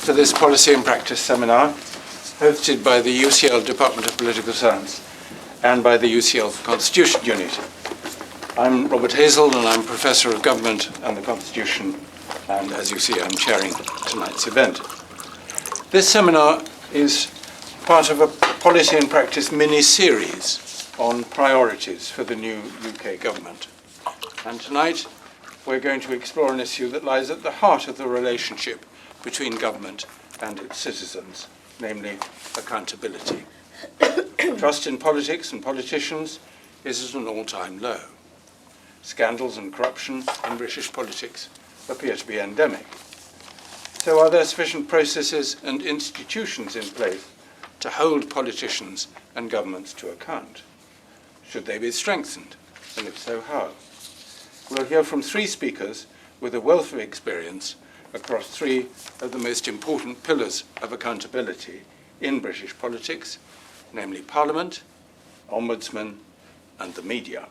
to this Policy and Practice seminar, hosted by the UCL Department of Political Science and by the UCL Constitution Unit. I'm Robert Hazel, and I'm Professor of Government and the Constitution, and as you see, I'm chairing tonight's event. This seminar is part of a Policy and Practice mini-series on priorities for the new UK government. And tonight, we're going to explore an issue that lies at the heart of the relationship between government and its citizens, namely accountability. Trust in politics and politicians is at an all-time low. Scandals and corruption in British politics appear to be endemic. So are there sufficient processes and institutions in place to hold politicians and governments to account? Should they be strengthened? And if so, how? We'll hear from three speakers with a wealth of experience across three of the most important pillars of accountability in British politics, namely Parliament, Ombudsman, and the media.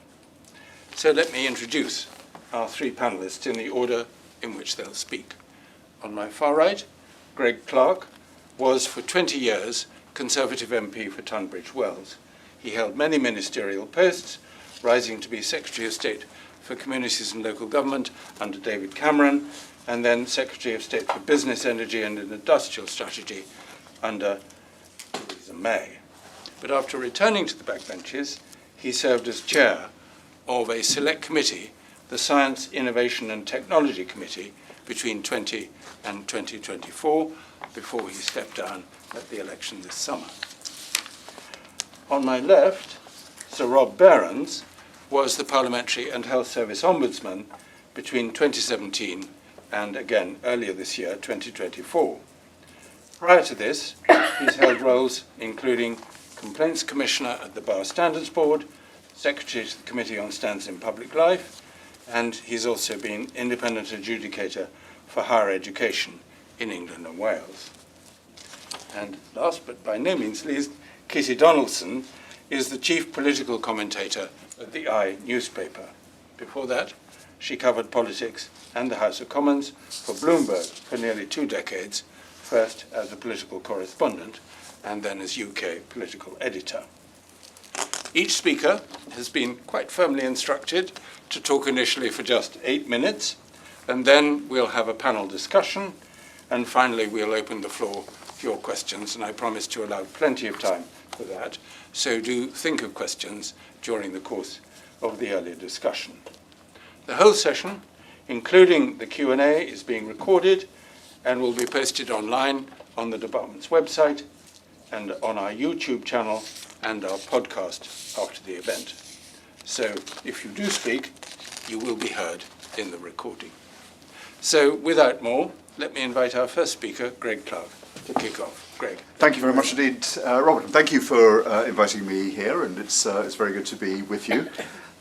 So let me introduce our three panelists in the order in which they'll speak. On my far right, Greg Clark was for 20 years Conservative MP for Tunbridge Wells. He held many ministerial posts, rising to be Secretary of State for Communities and Local Government under David Cameron, and then Secretary of State for Business, Energy and Industrial Strategy under Theresa May. But after returning to the backbenches, he served as chair of a select committee, the Science, Innovation and Technology Committee, between 20 and 2024, before he stepped down at the election this summer. On my left, Sir Rob Behrens was the Parliamentary and Health Service Ombudsman between 2017 and again earlier this year, 2024. Prior to this, he's held roles including Complaints Commissioner at the Bar Standards Board, Secretary to the Committee on Standards in Public Life, and he's also been Independent Adjudicator for Higher Education in England and Wales. And last but by no means least, Kitty Donaldson is the Chief Political Commentator at the I newspaper. Before that, she covered politics and the House of Commons for Bloomberg for nearly 2 decades, first as a political correspondent and then as UK political editor. Each speaker has been quite firmly instructed to talk initially for just 8 minutes, and then we'll have a panel discussion, and finally we'll open the floor for your questions, and I promise to allow plenty of time for that, so do think of questions during the course of the earlier discussion. The whole session, including the Q&A, is being recorded and will be posted online on the department's website and on our YouTube channel and our podcast after the event. So if you do speak, you will be heard in the recording. So without more, let me invite our first speaker, Greg Clark, to kick off. Greg. Thank you very much indeed, Robert. Thank you for inviting me here, and it's very good to be with you.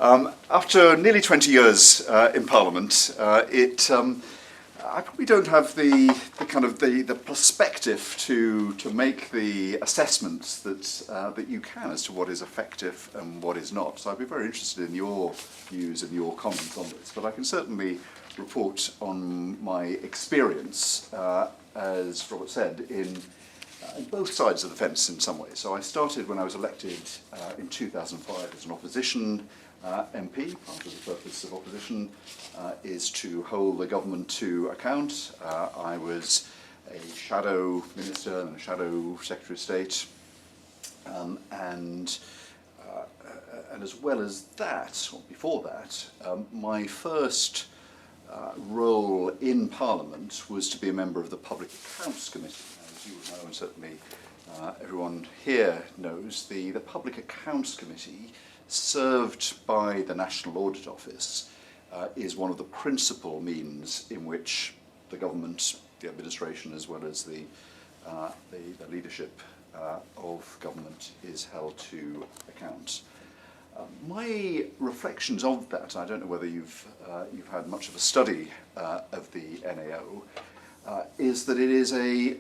After nearly 20 years in Parliament, I probably don't have the perspective to make the assessments that you can as to what is effective and what is not. So I'd be very interested in your views and your comments on this. But I can certainly report on my experience, as Robert said, in both sides of the fence in some ways. So I started when I was elected in 2005 as an opposition MP. Part of the purpose of opposition is to hold the government to account. I was a shadow minister and a shadow Secretary of State, and as well as that, or before that, my first role in Parliament was to be a member of the Public Accounts Committee. As you will know, and certainly everyone here knows, the Public Accounts Committee, served by the National Audit Office, is one of the principal means in which the government, the administration, as well as the leadership of government is held to account. My reflections of that, I don't know whether you've had much of a study of the NAO, is that it is I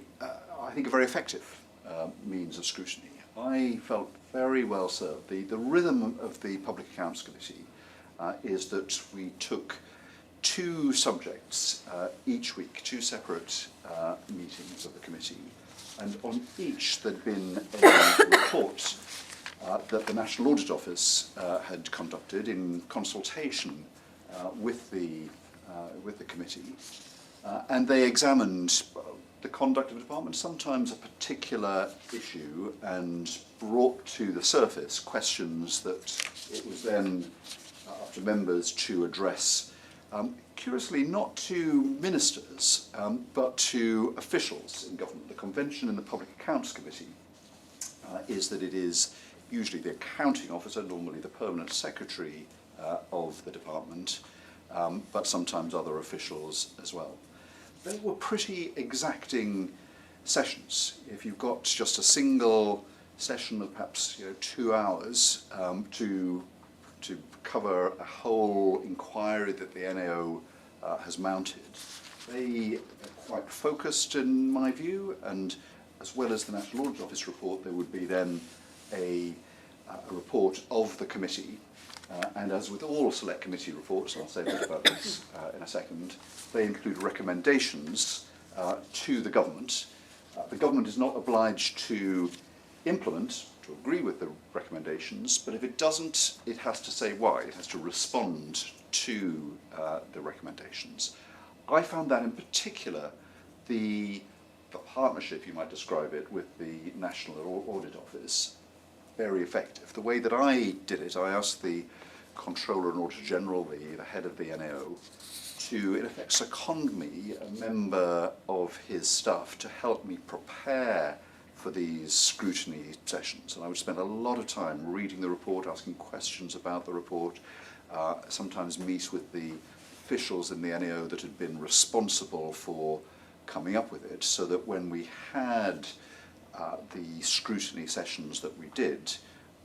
think a very effective means of scrutiny. I felt very well served. The rhythm of the Public Accounts Committee is that we took 2 subjects each week, 2 separate meetings meetings of the committee, and on each there'd been a report that the National Audit Office had conducted in consultation with the committee, and they examined the conduct of the department, sometimes a particular issue, and brought to the surface questions that it was then up to members to address, curiously not to ministers, but to officials in government. The convention in the Public Accounts Committee is that it is usually the accounting officer, normally the permanent secretary of the department, but sometimes other officials as well. They were pretty exacting sessions. If you've got just a single session of perhaps 2 hours to cover a whole inquiry that the NAO has mounted, they are quite focused in my view, and as well as the National Audit Office report, there would be then a report of the committee. And as with all select committee reports, and I'll say a bit about this in a second, they include recommendations to the government. The government is not obliged to implement, to agree with the recommendations, but if it doesn't, it has to say why. It has to respond to the recommendations. I found that in particular the partnership, you might describe it, with the National Audit Office very effective. The way that I did it, I asked the Controller and Auditor General, the head of the NAO, to in effect second me, a member of his staff, to help me prepare for these scrutiny sessions. And I would spend a lot of time reading the report, asking questions about the report, sometimes meet with the officials in the NAO that had been responsible for coming up with it, so that when we had the scrutiny sessions that we did,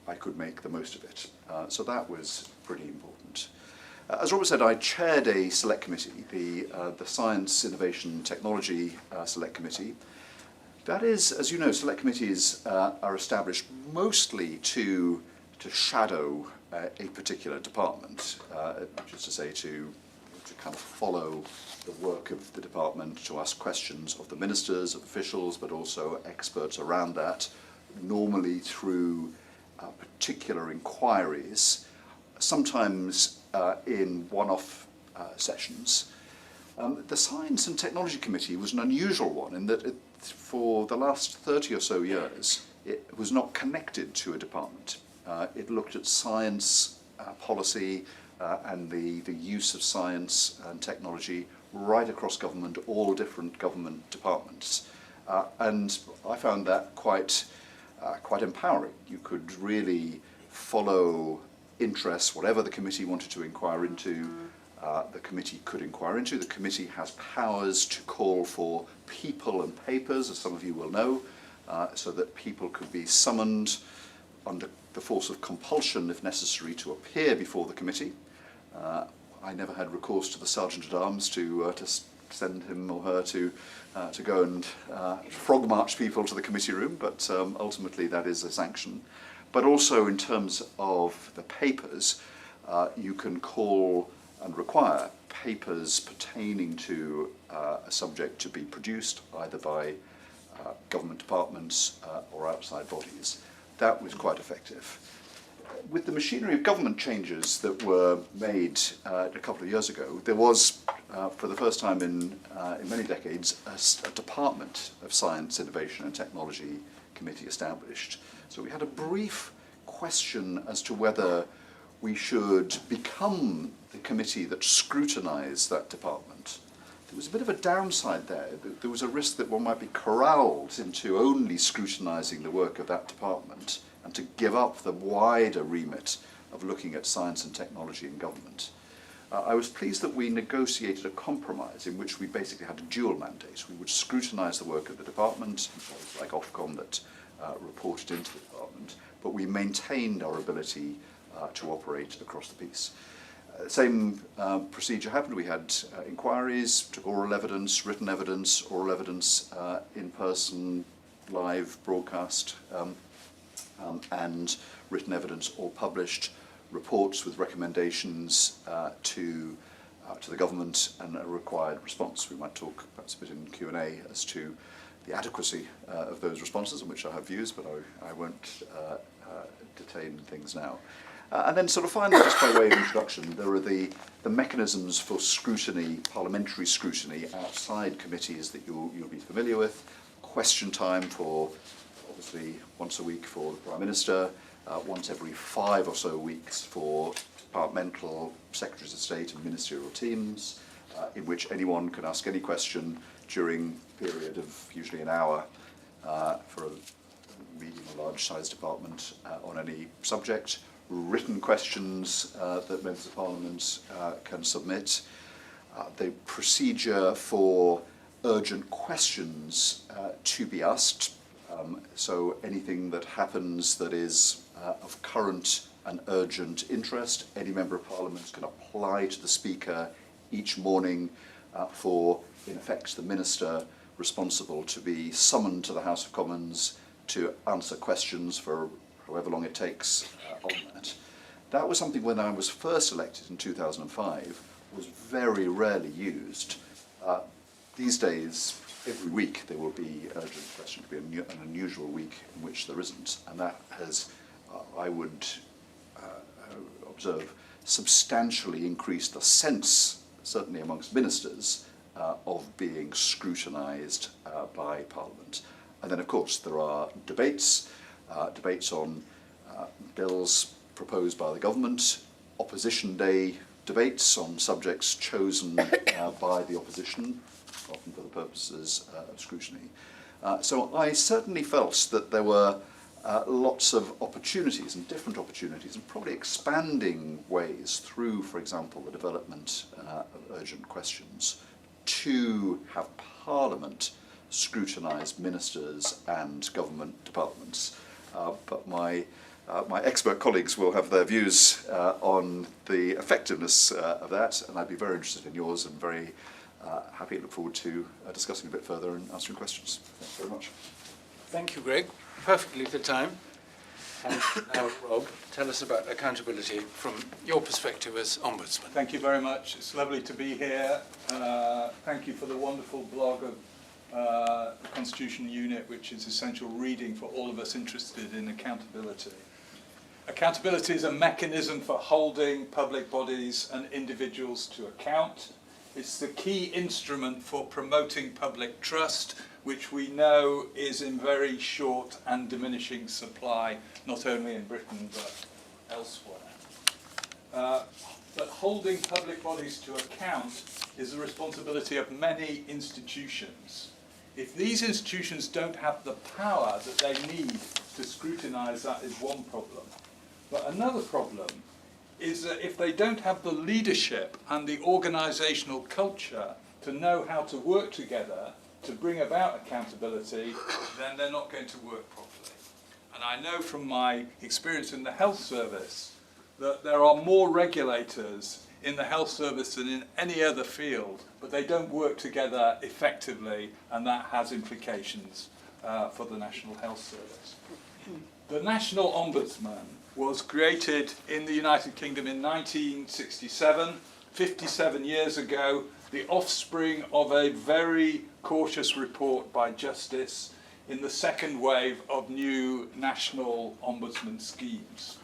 I could make the most of it. So that was pretty important. As Robert said, I chaired a select committee, the Science, Innovation, Technology Select Committee. That is, as you know, select committees are established mostly to shadow a particular department, which is to say to kind of follow the work of the department, to ask questions of the ministers, of officials, but also experts around that, normally through particular inquiries, sometimes in one-off sessions. The Science and Technology Committee was an unusual one in that for the last 30 or so years, it was not connected to a department. It looked at science policy and the use of science and technology right across government, all different government departments. And I found that quite empowering. You could really follow interests, whatever the committee wanted to inquire into, the committee could inquire into. The committee has powers to call for people and papers, as some of you will know, so that people could be summoned under the force of compulsion, if necessary, to appear before the committee. I never had recourse to the Sergeant-at-Arms to send him or her to go and frog march people to the committee room, but ultimately that is a sanction. But also in terms of the papers, you can call and require papers pertaining to a subject to be produced either by government departments or outside bodies. That was quite effective. With the machinery of government changes that were made a couple of years ago, there was, for the first time in many decades, a Department of Science, Innovation and Technology Committee established. So we had a brief question as to whether we should become the committee that scrutinised that department. There was a bit of a downside there. There was a risk that one might be corralled into only scrutinising the work of that department and to give up the wider remit of looking at science and technology in government. I was pleased that we negotiated a compromise in which we basically had a dual mandate. We would scrutinise the work of the department, like Ofcom that reported into the department, but we maintained our ability to operate across the piece. Same procedure happened. We had inquiries, took oral evidence, written evidence, oral evidence, in-person, live broadcast, and written evidence all published, reports with recommendations to the government and a required response. We might talk perhaps a bit in Q&A as to adequacy of those responses, on which I have views, but I won't detain things now. And then sort of finally, just by way of introduction, there are the mechanisms for scrutiny, parliamentary scrutiny, outside committees that you'll be familiar with. Question time for, obviously, once a week for the Prime Minister, once every 5 or so weeks for departmental secretaries of state and ministerial teams, in which anyone can ask any question during a period of usually an hour for a medium or large size department on any subject. Written questions that members of Parliament can submit. The procedure for urgent questions to be asked. So anything that happens that is of current and urgent interest, any member of Parliament can apply to the Speaker each morning for, in effect, the Minister responsible to be summoned to the House of Commons to answer questions for however long it takes on that. That was something when I was first elected in 2005 was very rarely used. These days, every week there will be urgent questions. It will be an unusual week in which there isn't, and that has, I would observe, substantially increased the sense, certainly amongst ministers, of being scrutinised by Parliament. And then, of course, there are debates on bills proposed by the government, opposition day debates on subjects chosen by the opposition, often for the purposes of scrutiny. So I certainly felt that there were lots of opportunities and different opportunities and probably expanding ways through, for example, the development of urgent questions to have Parliament scrutinise ministers and government departments. But my expert colleagues will have their views on the effectiveness of that, and I'd be very interested in yours and very happy and look forward to discussing a bit further and answering questions. Thanks very much. Thank you, Greg. Perfectly to time. And now, Rob, tell us about accountability from your perspective as Ombudsman. Thank you very much. It's lovely to be here. Thank you for the wonderful blog of the Constitution Unit, which is essential reading for all of us interested in accountability. Accountability is a mechanism for holding public bodies and individuals to account. It's the key instrument for promoting public trust, which we know is in very short and diminishing supply, not only in Britain but elsewhere. But holding public bodies to account is the responsibility of many institutions. If these institutions don't have the power that they need to scrutinise, that is one problem. But another problem is that if they don't have the leadership and the organisational culture to know how to work together to bring about accountability, then they're not going to work properly. And I know from my experience in the health service that there are more regulators in the health service than in any other field, but they don't work together effectively, and that has implications for the National Health Service. The National Ombudsman was created in the United Kingdom in 1967, 57 years ago, the offspring of a very cautious report by Justice in the second wave of new national ombudsman schemes.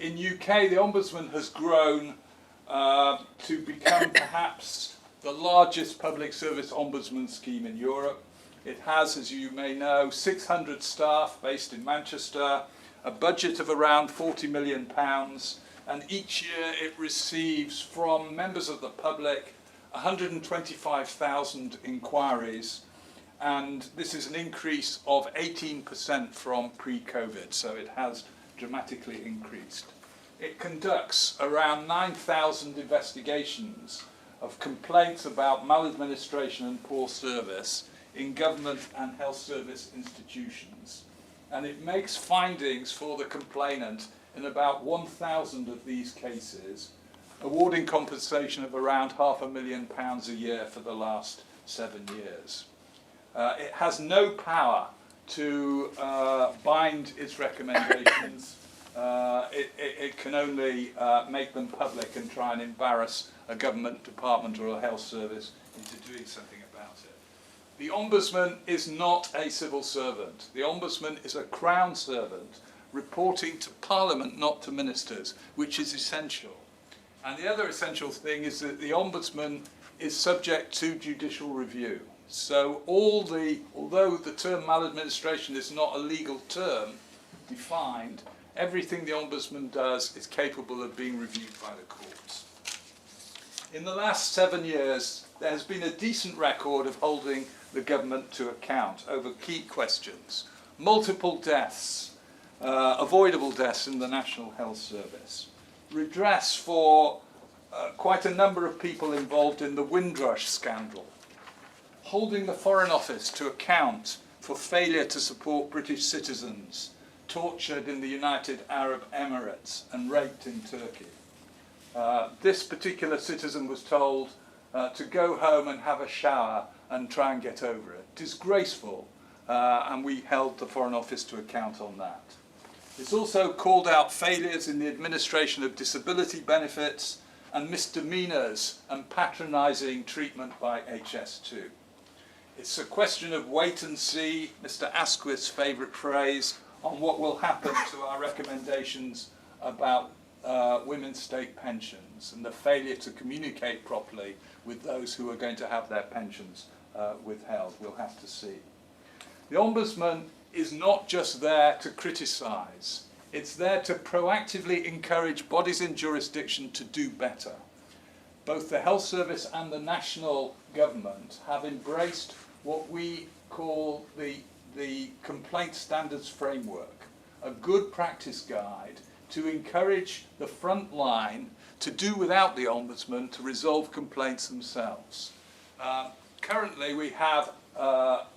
In UK, the Ombudsman has grown to become perhaps the largest public service ombudsman scheme in Europe. It has, as you may know, 600 staff based in Manchester, a budget of around £40 million, and each year it receives from members of the public 125,000 inquiries, and this is an increase of 18% from pre-COVID, so it has dramatically increased. It conducts around 9,000 investigations of complaints about maladministration and poor service in government and health service institutions, and it makes findings for the complainant in about 1,000 of these cases, awarding compensation of around £500,000 a year for the last 7 years. It has no power to bind its recommendations. It can only make them public and try and embarrass a government department or a health service into doing something about it. The Ombudsman is not a civil servant. The Ombudsman is a Crown servant reporting to Parliament, not to ministers, which is essential. And the other essential thing is that the Ombudsman is subject to judicial review. So although the term maladministration is not a legal term defined, everything the Ombudsman does is capable of being reviewed by the courts. In the last 7 years, there has been a decent record of holding the government to account over key questions. Multiple deaths, avoidable deaths in the National Health Service, redress for quite a number of people involved in the Windrush scandal, holding the Foreign Office to account for failure to support British citizens tortured in the United Arab Emirates and raped in Turkey. This particular citizen was told to go home and have a shower and try and get over it. Disgraceful, and we held the Foreign Office to account on that. It's also called out failures in the administration of disability benefits and misdemeanours and patronising treatment by HS2. It's a question of wait and see, Mr. Asquith's favourite phrase, on what will happen to our recommendations about women's state pensions and the failure to communicate properly with those who are going to have their pensions withheld. We'll have to see. The Ombudsman is not just there to criticise, it's there to proactively encourage bodies in jurisdiction to do better. Both the Health Service and the national government have embraced what we call the Complaint Standards Framework, a good practice guide to encourage the front line to do without the Ombudsman to resolve complaints themselves. Currently we have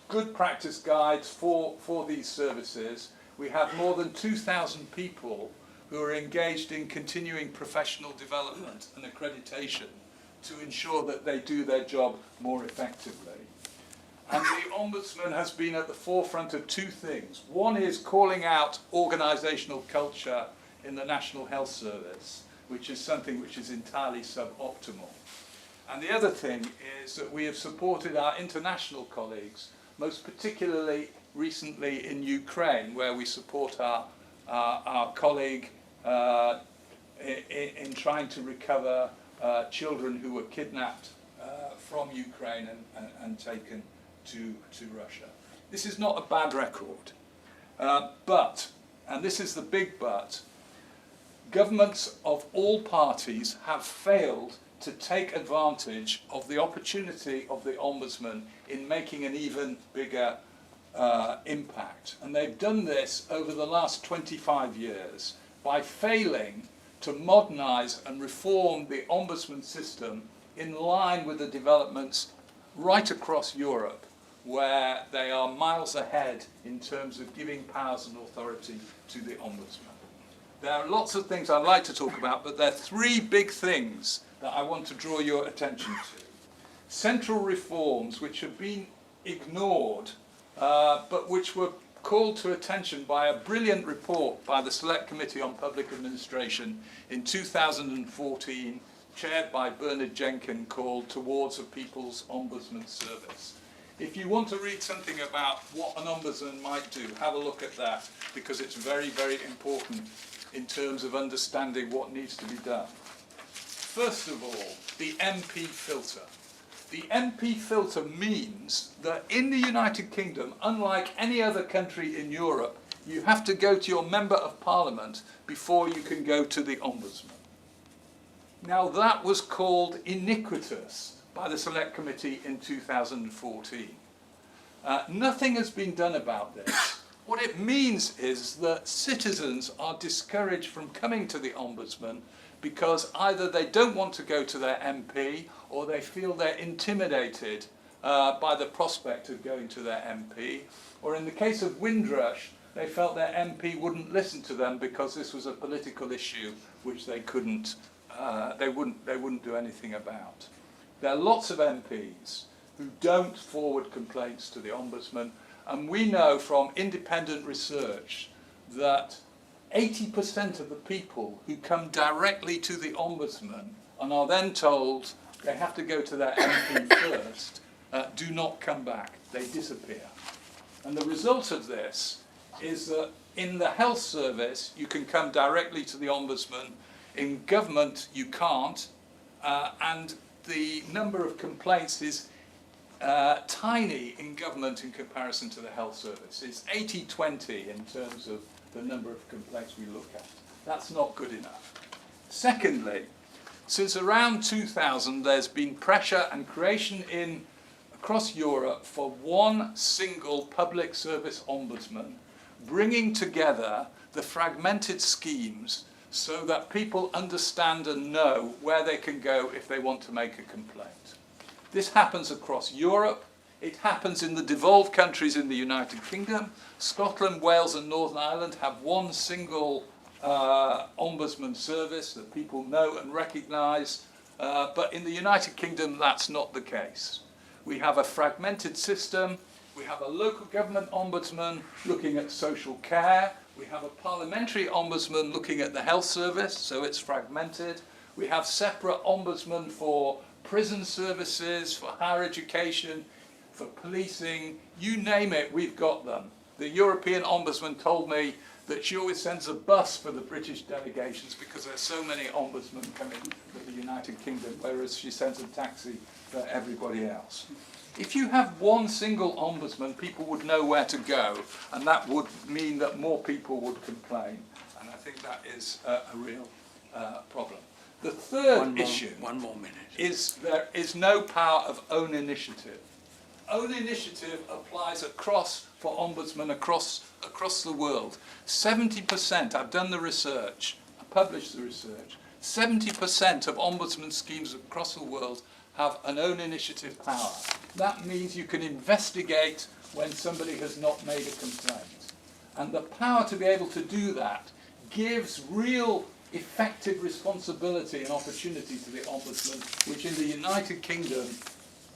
good practice guides for these services. We have more than 2,000 people who are engaged in continuing professional development and accreditation to ensure that they do their job more effectively. And the Ombudsman has been at the forefront of two things. One is calling out organisational culture in the National Health Service, which is something which is entirely suboptimal. And the other thing is that we have supported our international colleagues, most particularly recently in Ukraine, where we support our colleague in trying to recover children who were kidnapped from Ukraine and taken to Russia. This is not a bad record, but, and this is the big but, governments of all parties have failed to take advantage of the opportunity of the Ombudsman in making an even bigger impact. And they've done this over the last 25 years by failing to modernise and reform the Ombudsman system in line with the developments right across Europe, where they are miles ahead in terms of giving powers and authority to the Ombudsman. There are lots of things I'd like to talk about, but there are three big things that I want to draw your attention to. Central reforms which have been ignored, but which were called to attention by a brilliant report by the Select Committee on Public Administration in 2014, chaired by Bernard Jenkin, called Towards a People's Ombudsman Service. If you want to read something about what an ombudsman might do, have a look at that, because it's very, very important in terms of understanding what needs to be done. First of all, the MP filter. The MP filter means that in the United Kingdom, unlike any other country in Europe, you have to go to your Member of Parliament before you can go to the Ombudsman. Now that was called iniquitous by the Select Committee in 2014. Nothing has been done about this. What it means is that citizens are discouraged from coming to the Ombudsman because either they don't want to go to their MP or they feel they're intimidated by the prospect of going to their MP, or in the case of Windrush, they felt their MP wouldn't listen to them because this was a political issue which they couldn't, they wouldn't do anything about. There are lots of MPs who don't forward complaints to the Ombudsman, and we know from independent research that 80% of the people who come directly to the Ombudsman and are then told they have to go to their MP first, do not come back. they disappear. And the result of this is that in the health service, you can come directly to the Ombudsman. In government, you can't. And the number of complaints is tiny in government in comparison to the health service. It's 80-20 in terms of the number of complaints we look at. That's not good enough. Secondly, since around 2000, there's been pressure and creation across Europe for one single public service ombudsman, bringing together the fragmented schemes so that people understand and know where they can go if they want to make a complaint. This happens across Europe. It happens in the devolved countries in the United Kingdom. Scotland, Wales and Northern Ireland have one single ombudsman service that people know and recognise, but in the United Kingdom that's not the case. We have a fragmented system. We have a local government ombudsman looking at social care. We have a parliamentary ombudsman looking at the health service, so it's fragmented. We have separate ombudsmen for prison services, for higher education, for policing, you name it, we've got them. The European Ombudsman told me that she always sends a bus for the British delegations because there's so many ombudsmen coming to the United Kingdom, whereas she sends a taxi for everybody else. If you have one single ombudsman, people would know where to go, and that would mean that more people would complain. And I think that is a real problem. The third issue is there is no power of own initiative. Own initiative applies for ombudsmen across the world. 70%, I've done the research, I published the research, 70% of ombudsman schemes across the world have an own initiative power. That means you can investigate when somebody has not made a complaint. And the power to be able to do that gives real effective responsibility and opportunity to the Ombudsman, which in the United Kingdom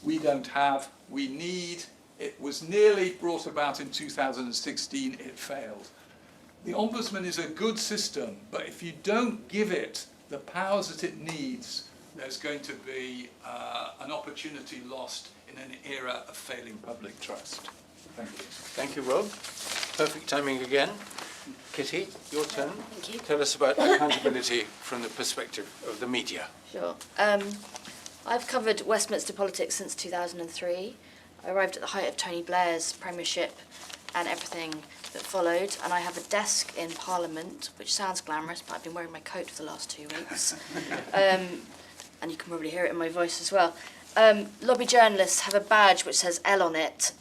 we don't have, we need. It was nearly brought about in 2016, it failed. The Ombudsman is a good system, but if you don't give it the powers that it needs, there's going to be an opportunity lost in an era of failing public trust. Thank you. Thank you, Rob. Perfect timing again. Kitty, your turn. Thank you. Tell us about accountability from the perspective of the media. Sure. I've covered Westminster politics since 2003. I arrived at the height of Tony Blair's premiership and everything that followed, and I have a desk in Parliament, which sounds glamorous, but I've been wearing my coat for the last 2 weeks. And you can probably hear it in my voice as well. Lobby journalists have a badge which says L on it.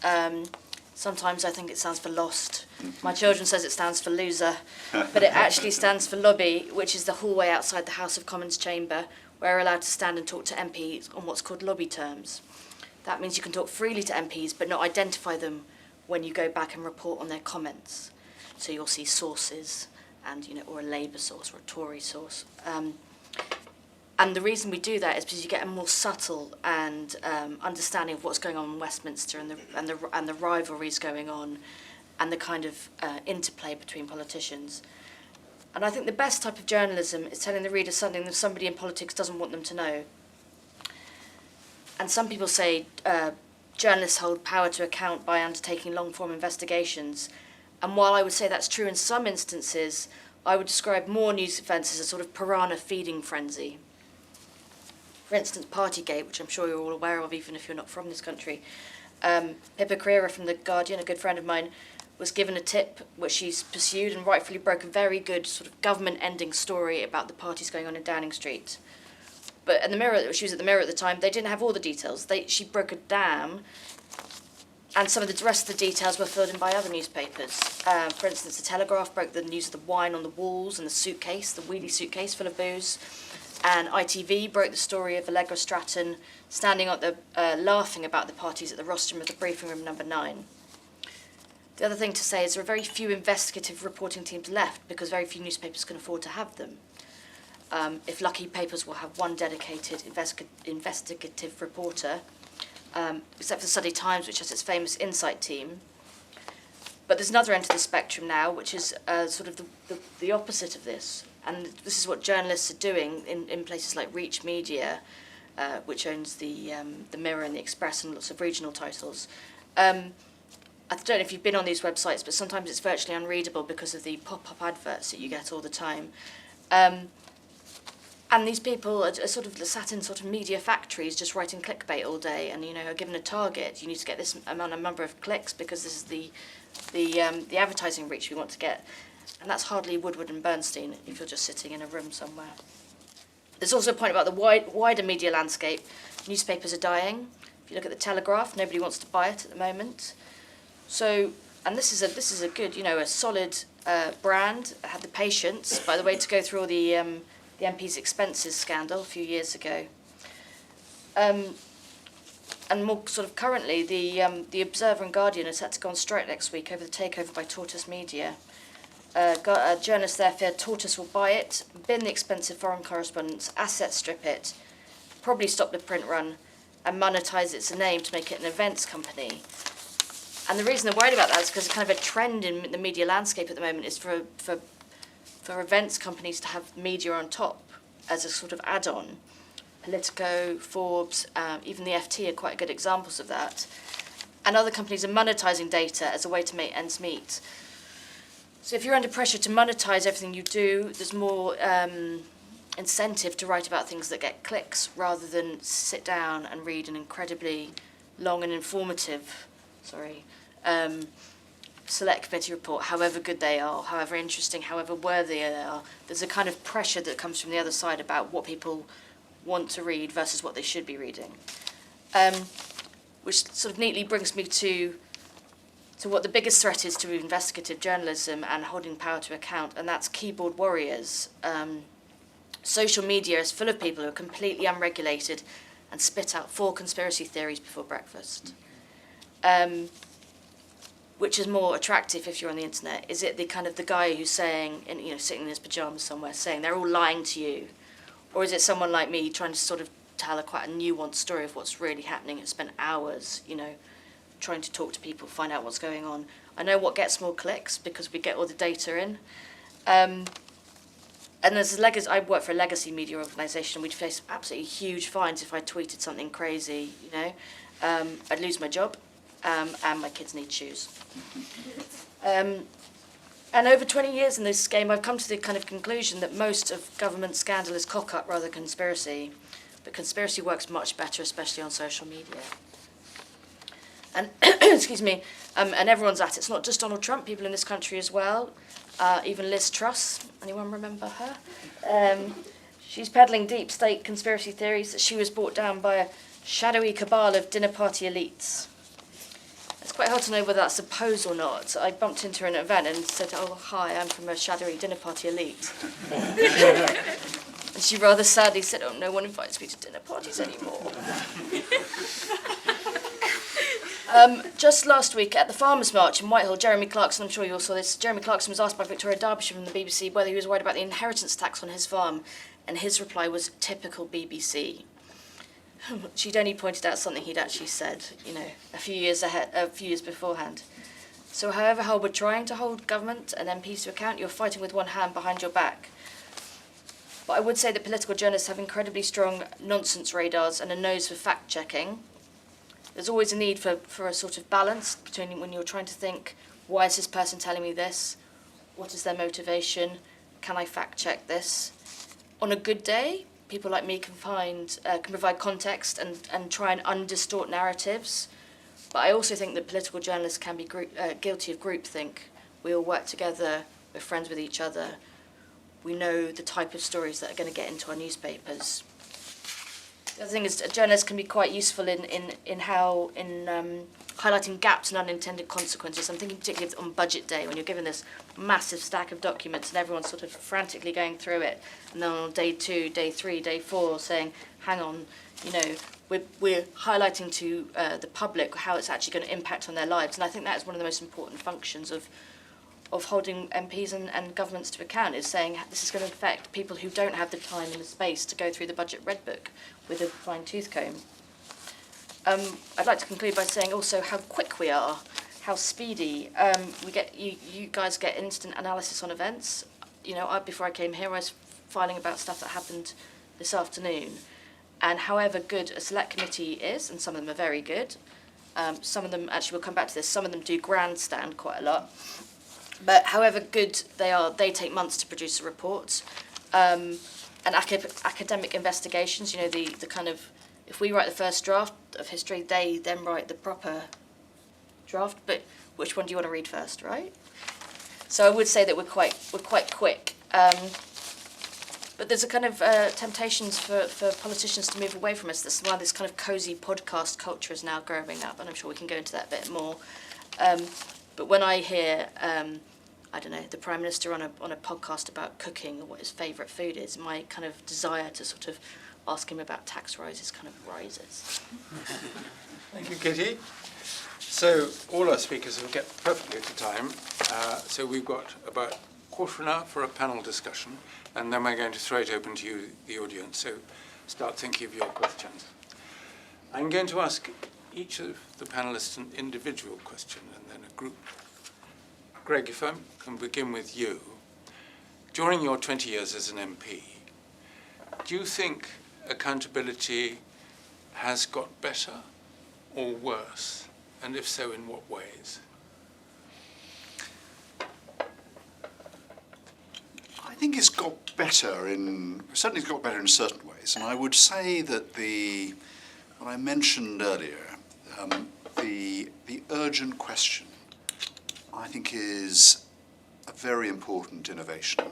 Sometimes I think it stands for lost. My children says it stands for loser, but it actually stands for lobby, which is the hallway outside the House of Commons chamber, where we're allowed to stand and talk to MPs on what's called lobby terms. That means you can talk freely to MPs, but not identify them when you go back and report on their comments. So you'll see sources, and or a Labour source or a Tory source. And the reason we do that is because you get a more subtle and understanding of what's going on in Westminster and the rivalries going on, and the kind of interplay between politicians. And I think the best type of journalism is telling the reader something that somebody in politics doesn't want them to know. And some people say journalists hold power to account by undertaking long-form investigations. And while I would say that's true in some instances, I would describe more news events as a sort of piranha feeding frenzy. For instance, Partygate, which I'm sure you're all aware of, even if you're not from this country. Pippa Crerar from The Guardian, a good friend of mine, was given a tip which she's pursued and rightfully broke a very good sort of government-ending story about the parties going on in Downing Street. But in the Mirror, she was at the Mirror at the time, they didn't have all the details. She broke a dam, and some of the rest of the details were filled in by other newspapers. For instance, The Telegraph broke the news of the wine on the walls and the suitcase, the wheelie suitcase full of booze. And ITV broke the story of Allegra Stratton standing up laughing about the parties at the rostrum of the briefing room number 9. The other thing to say is there are very few investigative reporting teams left because very few newspapers can afford to have them. If lucky, papers will have one dedicated investigative reporter, except for the Sunday Times, which has its famous insight team. But there's another end to the spectrum now, which is sort of the opposite of this. And this is what journalists are doing in places like Reach Media, which owns the Mirror and the Express and lots of regional titles. I don't know if you've been on these websites, but sometimes it's virtually unreadable because of the pop-up adverts that you get all the time. And these people are sort of sat in sort of media factories just writing clickbait all day, and are given a target. You need to get this number of clicks because this is the advertising reach we want to get. And that's hardly Woodward and Bernstein if you're just sitting in a room somewhere. There's also a point about the wider media landscape. Newspapers are dying. If you look at the Telegraph, nobody wants to buy it at the moment. So, and this is a good, a solid brand. Had the patience, by the way, to go through all the MP's expenses scandal a few years ago. And more sort of currently, the Observer and Guardian are set to go on strike next week over the takeover by Tortoise Media. Journalists there fear Tortoise will buy it, bin the expensive foreign correspondence, asset strip it, probably stop the print run, and monetize its name to make it an events company. And the reason they're worried about that is because kind of a trend in the media landscape at the moment is for events companies to have media on top as a sort of add-on. Politico, Forbes, even the FT are quite good examples of that. And other companies are monetizing data as a way to make ends meet. So if you're under pressure to monetize everything you do, there's more incentive to write about things that get clicks rather than sit down and read an incredibly long and informative, select committee report, however good they are, however interesting, however worthy they are. There's a kind of pressure that comes from the other side about what people want to read versus what they should be reading. Which sort of neatly brings me to what the biggest threat is to investigative journalism and holding power to account, and that's keyboard warriors. Social media is full of people who are completely unregulated and spit out 4 conspiracy theories before breakfast. Which is more attractive if you're on the internet? Is it the kind of the guy who's saying, sitting in his pajamas somewhere, saying they're all lying to you? Or is it someone like me trying to sort of tell quite a nuanced story of what's really happening and spend hours, trying to talk to people, find out what's going on? I know what gets more clicks because we get all the data in. And there's I work for a legacy media organisation. We'd face absolutely huge fines if I tweeted something crazy, I'd lose my job, and my kids need shoes. And over 20 years in this game, I've come to the kind of conclusion that most of government scandal is cock-up rather than conspiracy. But conspiracy works much better, especially on social media. And, excuse me, and everyone's at it. It's not just Donald Trump, people in this country as well. Even Liz Truss, anyone remember her? She's peddling deep state conspiracy theories that she was brought down by a shadowy cabal of dinner party elites. It's quite hard to know whether that's a pose or not. I bumped into her in an event and said, "Oh, hi, I'm from a shadowy dinner party elite." And she rather sadly said, "Oh, no one invites me to dinner parties anymore." Just last week at the Farmers' March in Whitehall, Jeremy Clarkson, I'm sure you all saw this, Jeremy Clarkson was asked by Victoria Derbyshire from the BBC whether he was worried about the inheritance tax on his farm, and his reply was typical BBC. She'd only pointed out something he'd actually said, a few years beforehand. So however hard we're trying to hold government and MPs to account, you're fighting with one hand behind your back. But I would say that political journalists have incredibly strong nonsense radars and a nose for fact-checking. There's always a need for a sort of balance between when you're trying to think, why is this person telling me this? What is their motivation? Can I fact-check this? On a good day, people like me can provide context and try and undistort narratives. But I also think that political journalists can be guilty of groupthink. We all work together, we're friends with each other. We know the type of stories that are going to get into our newspapers. The other thing is journalists can be quite useful in highlighting gaps and unintended consequences. I'm thinking particularly on budget day, when you're given this massive stack of documents and everyone's sort of frantically going through it, and then on day 2, day 3, day 4 saying, hang on, we're highlighting to the public how it's actually going to impact on their lives. And I think that is one of the most important functions of holding MPs and governments to account, is saying this is going to affect people who don't have the time and the space to go through the budget red book with a fine-tooth comb. I'd like to conclude by saying also how quick we are, how speedy. You guys get instant analysis on events. Before I came here, I was filing about stuff that happened this afternoon. And however good a select committee is, and some of them are very good, Some of them, actually we'll come back to this, some of them do grandstand quite a lot. But however good they are, they take months to produce the reports. And academic investigations, you know, the kind of, if we write the first draft of history, they then write the proper draft, but which one do you want to read first, right? So I would say that we're quite quick. But there's a kind of temptations for politicians to move away from us. That's why this kind of cosy podcast culture is now growing up, and I'm sure we can go into that a bit more. But when I hear, I don't know, the Prime Minister on a podcast about cooking or what his favourite food is, my kind of desire to sort of ask him about tax rises kind of rises. Thank you, Kitty. So all our speakers have kept perfectly to time. So we've got about a quarter of an hour for a panel discussion, and then we're going to throw it open to you, the audience. So start thinking of your questions. I'm going to ask each of the panelists an individual question and then a group. Greg, if I can begin with you. During your 20 years as an MP, do you think accountability has got better or worse? And if so, in what ways? I think it's got better certainly it's got better in certain ways. And I would say that what I mentioned earlier, the urgent question, I think is a very important innovation.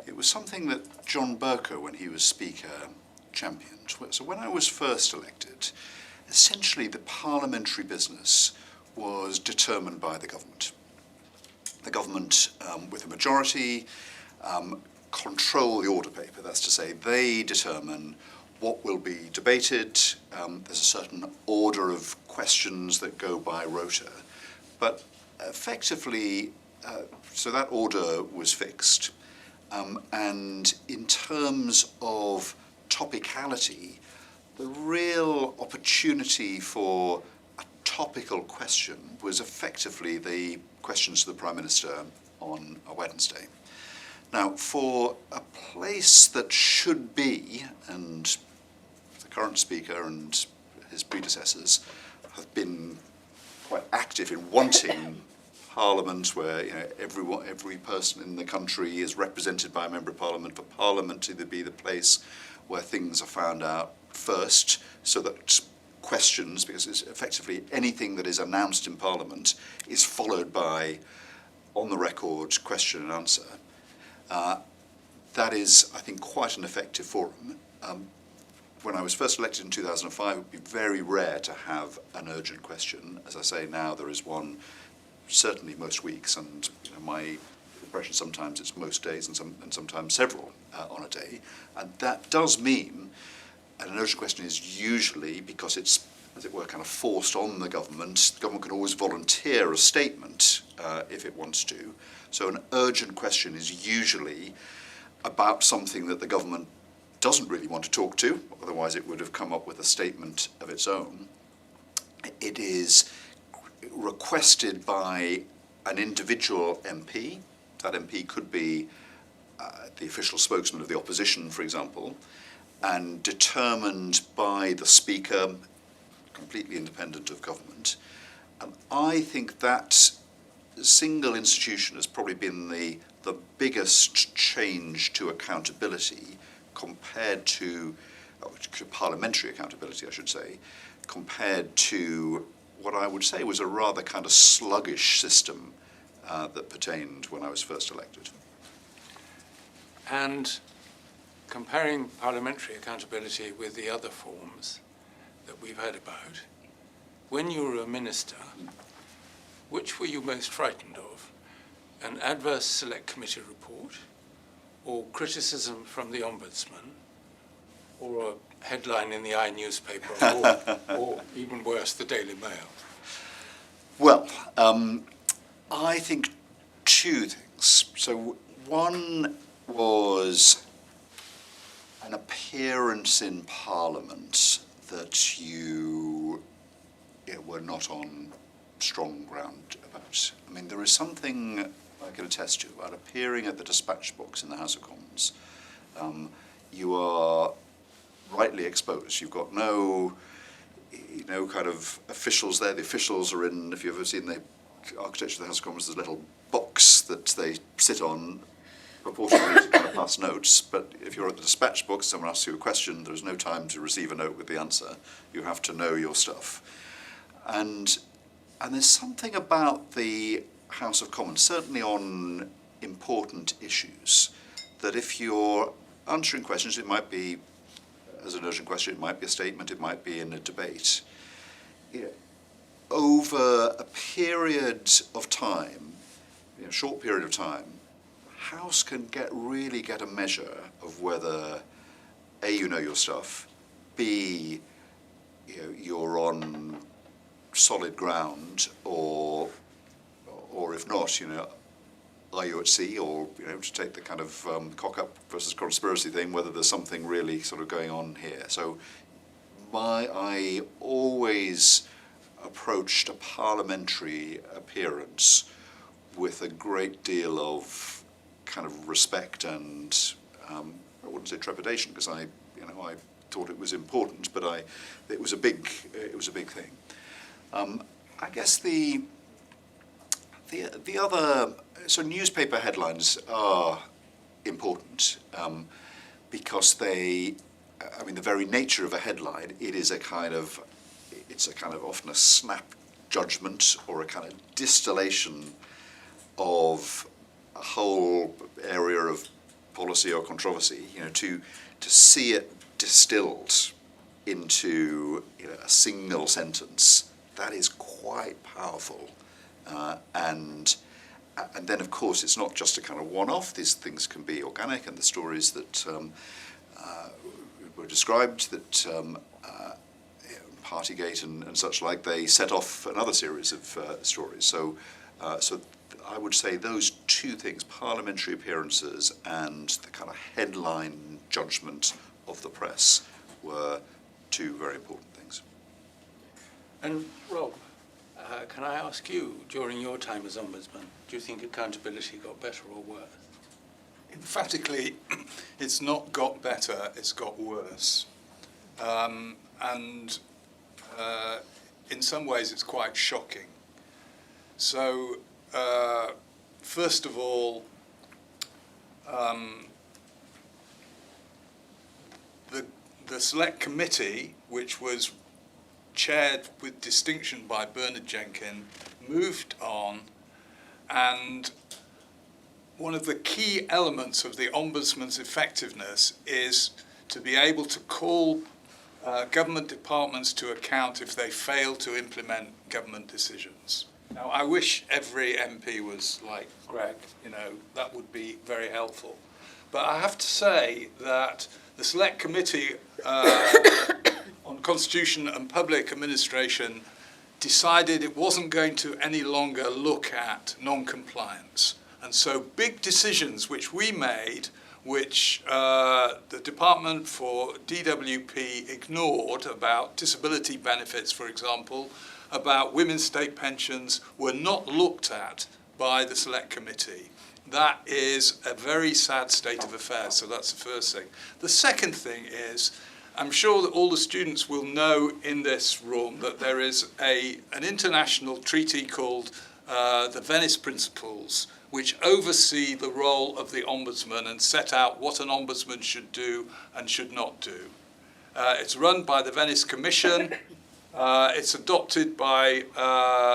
It was something that John Burker, when he was Speaker, championed. So when I was first elected, essentially the parliamentary business was determined by the government. The government, with a majority, control the order paper. That's to say, they determine what will be debated. There's a certain order of questions that go by rota. But effectively, so that order was fixed. And in terms of topicality, the real opportunity for a topical question was effectively the questions to the Prime Minister on a Wednesday. Now, for a place that should be, and the current Speaker and his predecessors have been quite active in wanting Parliament where every person in the country is represented by a Member of Parliament, for Parliament to be the place where things are found out first, so that questions, because it's effectively anything that is announced in Parliament is followed by on-the-record question and answer. That is, I think, quite an effective forum. When I was first elected in 2005, it would be very rare to have an urgent question. As I say, now there is one certainly most weeks, and my impression sometimes it's most days and sometimes several on a day. And that does mean, and an urgent question is usually, because it's, as it were, kind of forced on the government can always volunteer a statement if it wants to. So an urgent question is usually about something that the government doesn't really want to talk to, otherwise it would have come up with a statement of its own. It is requested by an individual MP. That MP could be the official spokesman of the opposition, for example, and determined by the Speaker, completely independent of government. And I think that single institution has probably been the biggest change to accountability compared to parliamentary accountability, I should say, compared to what I would say was a rather kind of sluggish system that pertained when I was first elected. And comparing parliamentary accountability with the other forms that we've heard about, when you were a minister, which were you most frightened of? An adverse select committee report, or criticism from the Ombudsman, or a headline in the newspaper, or even worse, the Daily Mail? Well, I think two things. So one was an appearance in Parliament that you were not on strong ground about. I mean, there is something I can attest to about appearing at the dispatch box in the House of Commons. You are rightly exposed. You've got no you know, kind of officials there. The officials are in, if you've ever seen the architecture of the House of Commons, there's a little box that they sit on proportionally to kind of pass notes. But if you're at the dispatch box, someone asks you a question, there's no time to receive a note with the answer. You have to know your stuff. And there's something about the House of Commons, certainly on important issues, that if you're answering questions, it might be as an urgent question, it might be a statement, it might be in a debate. You know, over a period of time, you know, short period of time, House can really get a measure of whether A, you know your stuff, B, you know, you're on solid ground, or if not, you know, are you at sea, or, you know, to take the kind of cock-up versus conspiracy thing, whether there's something really sort of going on here. So I always approached a parliamentary appearance with a great deal of kind of respect and I wouldn't say trepidation, because I thought it was important, but it was a big thing. I guess the other, so newspaper headlines are important because they, I mean, the very nature of a headline, it's a kind of often a snap judgment or a kind of distillation of a whole area of policy or controversy, you know, to see it distilled into, you know, a single sentence, that is quite powerful. And then, of course, it's not just a kind of one-off. These things can be organic, and the stories that were described, that Partygate and such like, they set off another series of stories. So I would say those two things, parliamentary appearances and the kind of headline judgment of the press, were two very important things. And Rob, can I ask you, during your time as Ombudsman, do you think accountability got better or worse? Emphatically, it's not got better, it's got worse. And in some ways it's quite shocking. So, first of all, the Select Committee, which was chaired with distinction by Bernard Jenkin, moved on, and one of the key elements of the Ombudsman's effectiveness is to be able to call government departments to account if they fail to implement government decisions. Now, I wish every MP was like Greg, you know, that would be very helpful. But I have to say that the Select Committee on Constitution and Public Administration decided it wasn't going to any longer look at non-compliance. And so big decisions which we made, which the Department for DWP ignored, about disability benefits, for example, about women's state pensions, were not looked at by the Select Committee. That is a very sad state of affairs, so that's the first thing. The second thing is, I'm sure that all the students will know in this room that there is an international treaty called the Venice Principles, which oversee the role of the Ombudsman and set out what an Ombudsman should do and should not do. It's run by the Venice Commission. It's adopted by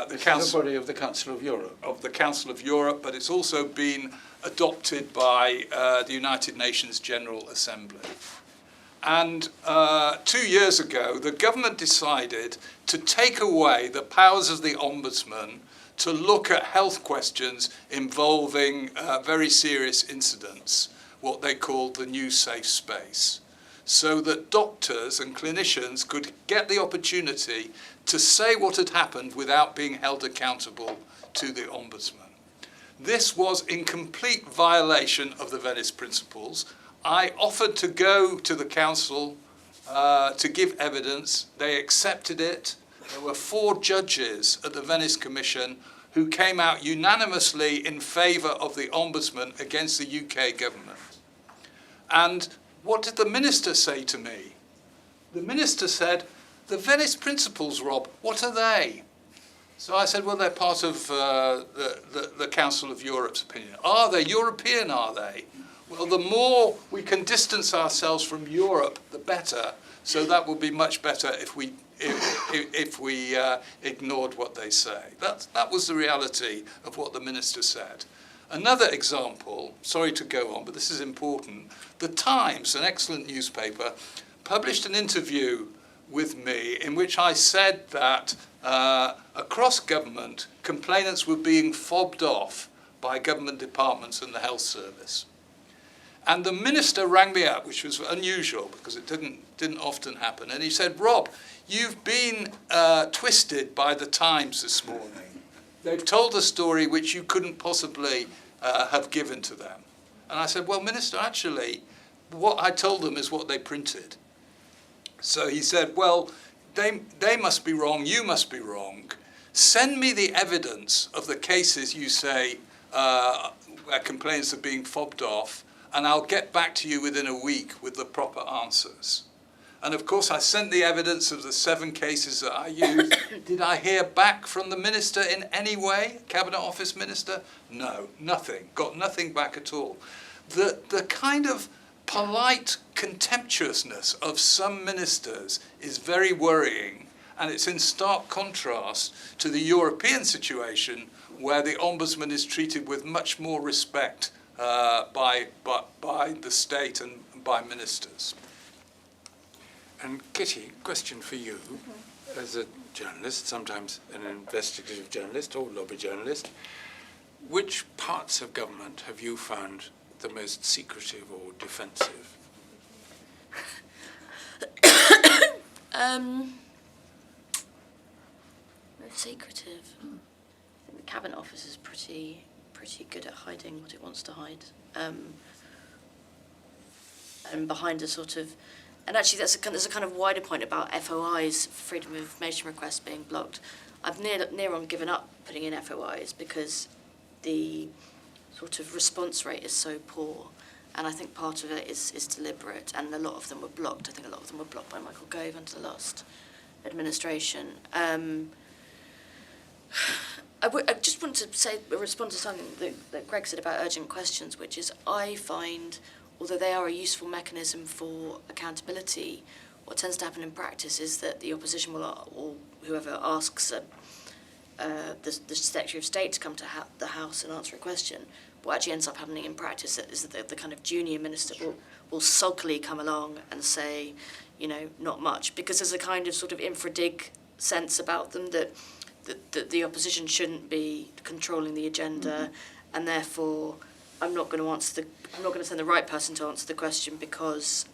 the Council. The body of the Council of Europe. Of the Council of Europe, but it's also been adopted by the United Nations General Assembly. And 2 years ago, the government decided to take away the powers of the Ombudsman to look at health questions involving very serious incidents, what they called the new safe space, so that doctors and clinicians could get the opportunity to say what had happened without being held accountable to the Ombudsman. This was in complete violation of the Venice Principles. I offered to go to the council to give evidence. They accepted it. There were 4 judges at the Venice Commission who came out unanimously in favour of the Ombudsman against the UK government. And what did the minister say to me? The minister said, the Venice Principles, Rob, what are they? So I said, well, they're part of the Council of Europe's opinion. Are they European, are they? Well, the more we can distance ourselves from Europe, the better. So that would be much better if we ignored what they say. That was the reality of what the minister said. Another example, sorry to go on, but this is important. The Times, an excellent newspaper, published an interview with me in which I said that across government, complainants were being fobbed off by government departments and the health service. And the minister rang me up, which was unusual because it didn't often happen. And he said, Rob, you've been twisted by the Times this morning. They've told a story which you couldn't possibly have given to them. And I said, well, Minister, actually, what I told them is what they printed. So he said, well, they must be wrong, you must be wrong. Send me the evidence of the cases you say where complainants are being fobbed off, and I'll get back to you within a week with the proper answers. And of course, I sent the evidence of the 7 cases that I used. Did I hear back from the minister in any way, Cabinet Office Minister? No, nothing. Got nothing back at all. The kind of polite contemptuousness of some ministers is very worrying, and it's in stark contrast to the European situation where the Ombudsman is treated with much more respect by the state and by ministers. And Kitty, question for you, as a journalist, sometimes an investigative journalist or lobby journalist, which parts of government have you found the most secretive or defensive? Most secretive. I think the Cabinet Office is pretty good at hiding what it wants to hide. And behind a sort of, and actually there's a kind of wider point about FOIs, freedom of information requests, being blocked. I've near on given up putting in FOIs because the sort of response rate is so poor, and I think part of it is deliberate, and a lot of them were blocked. I think a lot of them were blocked by Michael Gove under the last administration. I just want to respond to something that Greg said about urgent questions, which is I find, although they are a useful mechanism for accountability, what tends to happen in practice is that the opposition will, or whoever asks the Secretary of State to come to the House and answer a question, what actually ends up happening in practice is that the kind of junior minister will sulkily come along and say, you know, not much, because there's a kind of sort of infra-dig sense about them that the opposition shouldn't be controlling the agenda, and therefore I'm not going to send the right person to answer the question because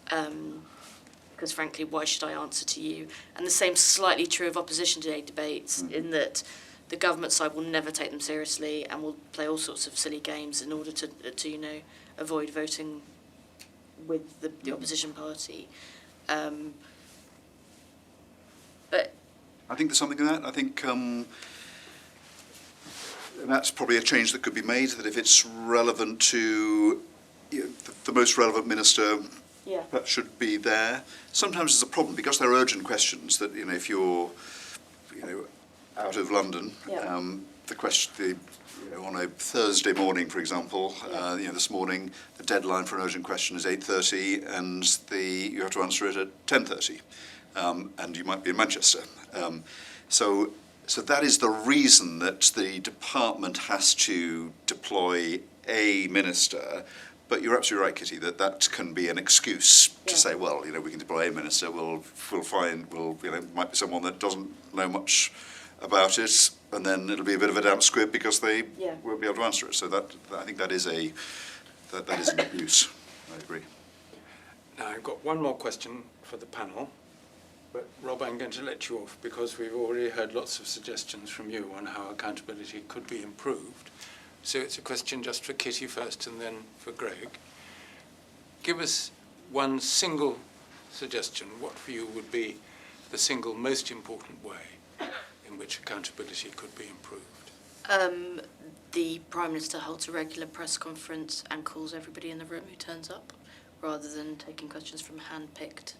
frankly, why should I answer to you? And the same slightly true of opposition day debates, in that the government side will never take them seriously and will play all sorts of silly games in order to avoid voting with the opposition party. But I think there's something in that. I think and that's probably a change that could be made, that if it's relevant to the most relevant minister, that should be there. Sometimes there's a problem because there are urgent questions that, if you're out of London, the question, on a Thursday morning, for example, this morning the deadline for an urgent question is 8:30, and you have to answer it at 10:30, and you might be in Manchester. So that is the reason that the department has to deploy a minister. But you're absolutely right, Kitty, that can be an excuse to say, well, we can deploy a minister. We'll might be someone that doesn't know much about it, and then it'll be a bit of a damp squib because they won't be able to answer it. So I think that is an abuse. I agree. Now I've got one more question for the panel, but Rob, I'm going to let you off because we've already heard lots of suggestions from you on how accountability could be improved. So it's a question just for Kitty first and then for Greg. Give us one single suggestion. What for you would be the single most important way in which accountability could be improved? The Prime Minister holds a regular press conference and calls everybody in the room who turns up, rather than taking questions from hand-picked.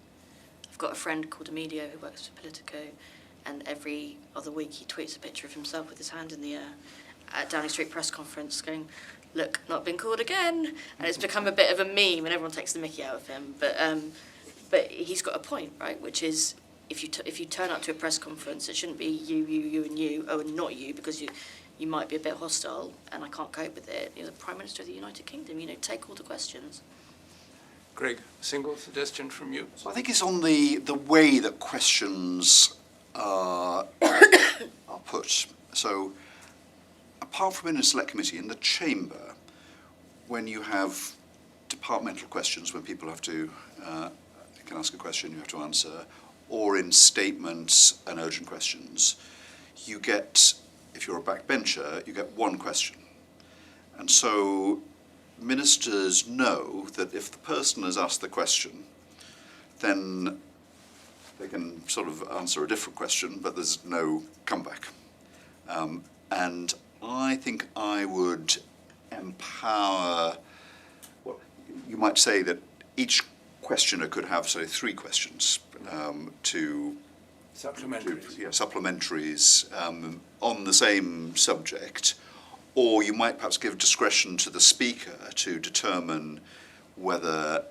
got a friend called Emilio who works for Politico, and every other week he tweets a picture of himself with his hand in the air at Downing Street press conference going, "Look, not been called again." And it's become a bit of a meme and everyone takes the mickey out of him. But he's got a point, right, which is if you turn up to a press conference, it shouldn't be you, and you, oh, and not you, because you might be a bit hostile and I can't cope with it. You're the Prime Minister of the United Kingdom, take all the questions. Greg, a single suggestion from you? So I think it's on the way that questions are put. So apart from in a select committee, in the chamber, when you have departmental questions, when people have to, can ask a question, you have to answer, or in statements and urgent questions, you get, if you're a backbencher, you get one question. And so ministers know that if the person has asked the question, then they can sort of answer a different question, but there's no comeback. And I think I would empower, well, you might say that each questioner could have, say, 3 questions supplementaries on the same subject, or you might perhaps give discretion to the speaker to determine whether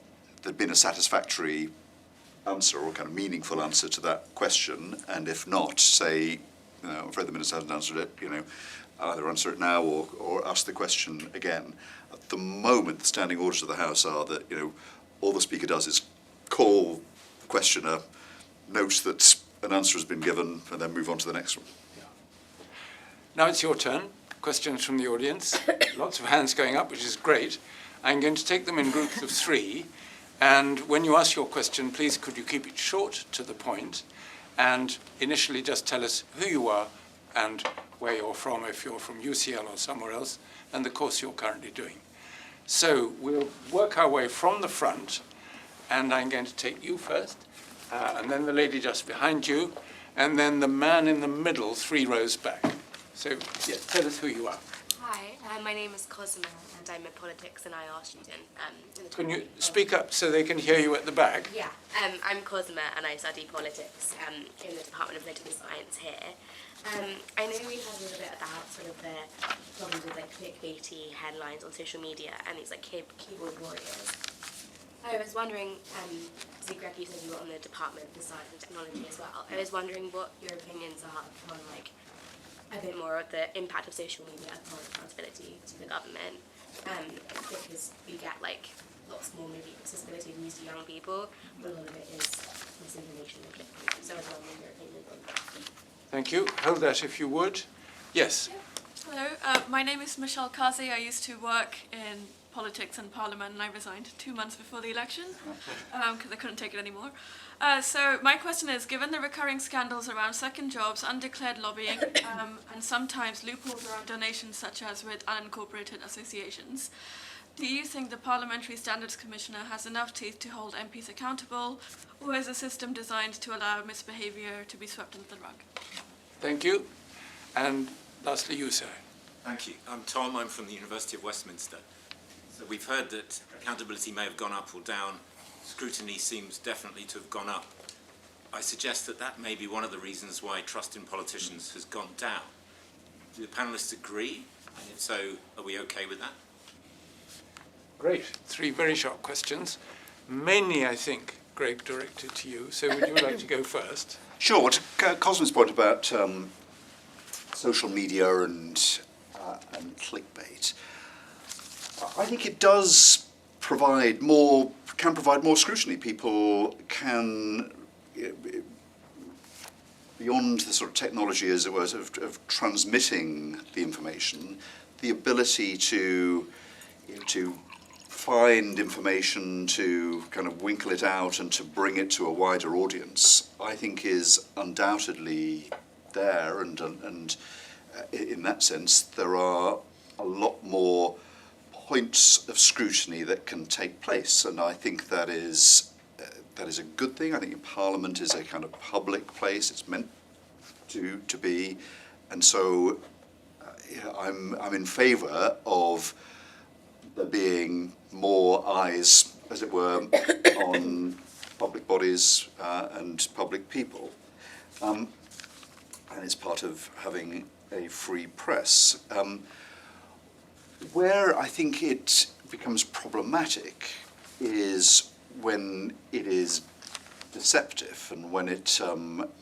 there'd been a satisfactory answer or kind of meaningful answer to that question, and if not, say, I'm afraid the minister hasn't answered it, either answer it now or ask the question again. At the moment, the standing orders of the House are that, all the speaker does is call the questioner, note that an answer has been given, and then move on to the next one. Yeah. Now it's your turn. Questions from the audience. Lots of hands going up, which is great. I'm going to take them in groups of 3. And when you ask your question, please could you keep it short to the point, and initially just tell us who you are and where you're from, if you're from UCL or somewhere else, and the course you're currently doing. So we'll work our way from the front, and I'm going to take you first, and then the lady just behind you, and then the man in the middle 3 rows back. So, yes, tell us who you are. Hi, my name is Cosima, and I'm a politics and IR student. Can you speak up so they can hear you at the back? Yeah, I'm Cosima, and I study politics in the Department of Political Science here. I know we had a little bit about sort of the problems with clickbaity headlines on social media and these keyboard warriors. I was wondering, Greg, you said you were on the Department for Science and Technology as well. I was wondering what your opinions are on a bit more of the impact of social media on accountability to the government, because we get lots more maybe accessibility of news to young people, but a lot of it is misinformation and clickbait. So I was wondering your opinion on that. Thank you. Hold that if you would. Yes. Hello, my name is Michelle Kazi. I used to work in politics and Parliament, and I resigned 2 months before the election because I couldn't take it anymore. So my question is, given the recurring scandals around second jobs, undeclared lobbying, and sometimes loopholes around donations such as with unincorporated associations, do you think the Parliamentary Standards Commissioner has enough teeth to hold MPs accountable, or is the system designed to allow misbehaviour to be swept under the rug? Thank you. And lastly, you, sir. Thank you. I'm Tom. I'm from the University of Westminster. So we've heard that accountability may have gone up or down. Scrutiny seems definitely to have gone up. I suggest that that may be one of the reasons why trust in politicians has gone down. Do the panellists agree? And if so, are we okay with that? Great. 3 very sharp questions. Mainly, I think, Greg, directed to you. So would you like to go first? Sure. To Cosmo's point about social media and clickbait, I think it does provide more scrutiny. People can, beyond the sort of technology, as it was, of transmitting the information, the ability to find information, to kind of winkle it out and to bring it to a wider audience, I think is undoubtedly there, and in that sense there are a lot more points of scrutiny that can take place, and I think that is a good thing. I think Parliament is a kind of public place. It's meant to be, and so I'm in favour of there being more eyes, as it were, on public bodies and public people. And it's part of having a free press. Where I think it becomes problematic is when it is deceptive and when it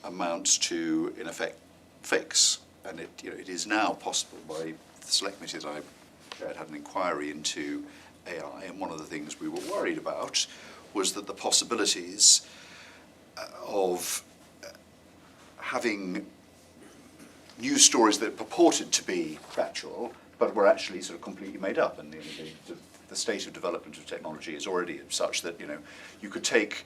amounts to, in effect, fakes. And it is now possible. By the select committee that I chaired had an inquiry into AI, and one of the things we were worried about was that the possibilities of having news stories that purported to be factual but were actually sort of completely made up, and the state of development of technology is already such that you could take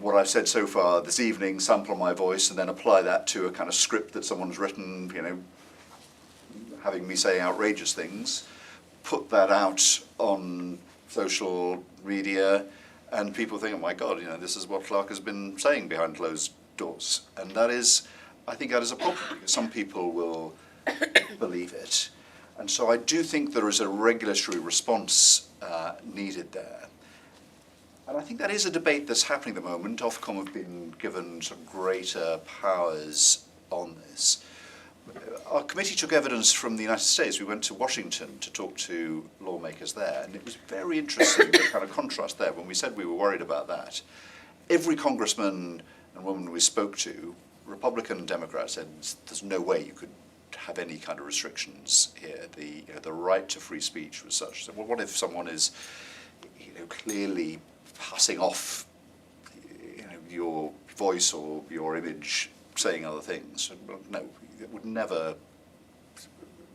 what I've said so far this evening, sample my voice, and then apply that to a kind of script that someone's written, having me say outrageous things, put that out on social media, and people think, oh my God, this is what Clark has been saying behind closed doors. And I think that is a problem, because some people will believe it. And so I do think there is a regulatory response needed there. And I think that is a debate that's happening at the moment. Ofcom have been given some greater powers on this. Our committee took evidence from the United States. We went to Washington to talk to lawmakers there, and it was very interesting, the kind of contrast there. When we said we were worried about that, every congressman and woman we spoke to, Republican and Democrat, said there's no way you could have any kind of restrictions here. The right to free speech was such. So, well, what if someone is clearly passing off your voice or your image saying other things? Well, no, it would never.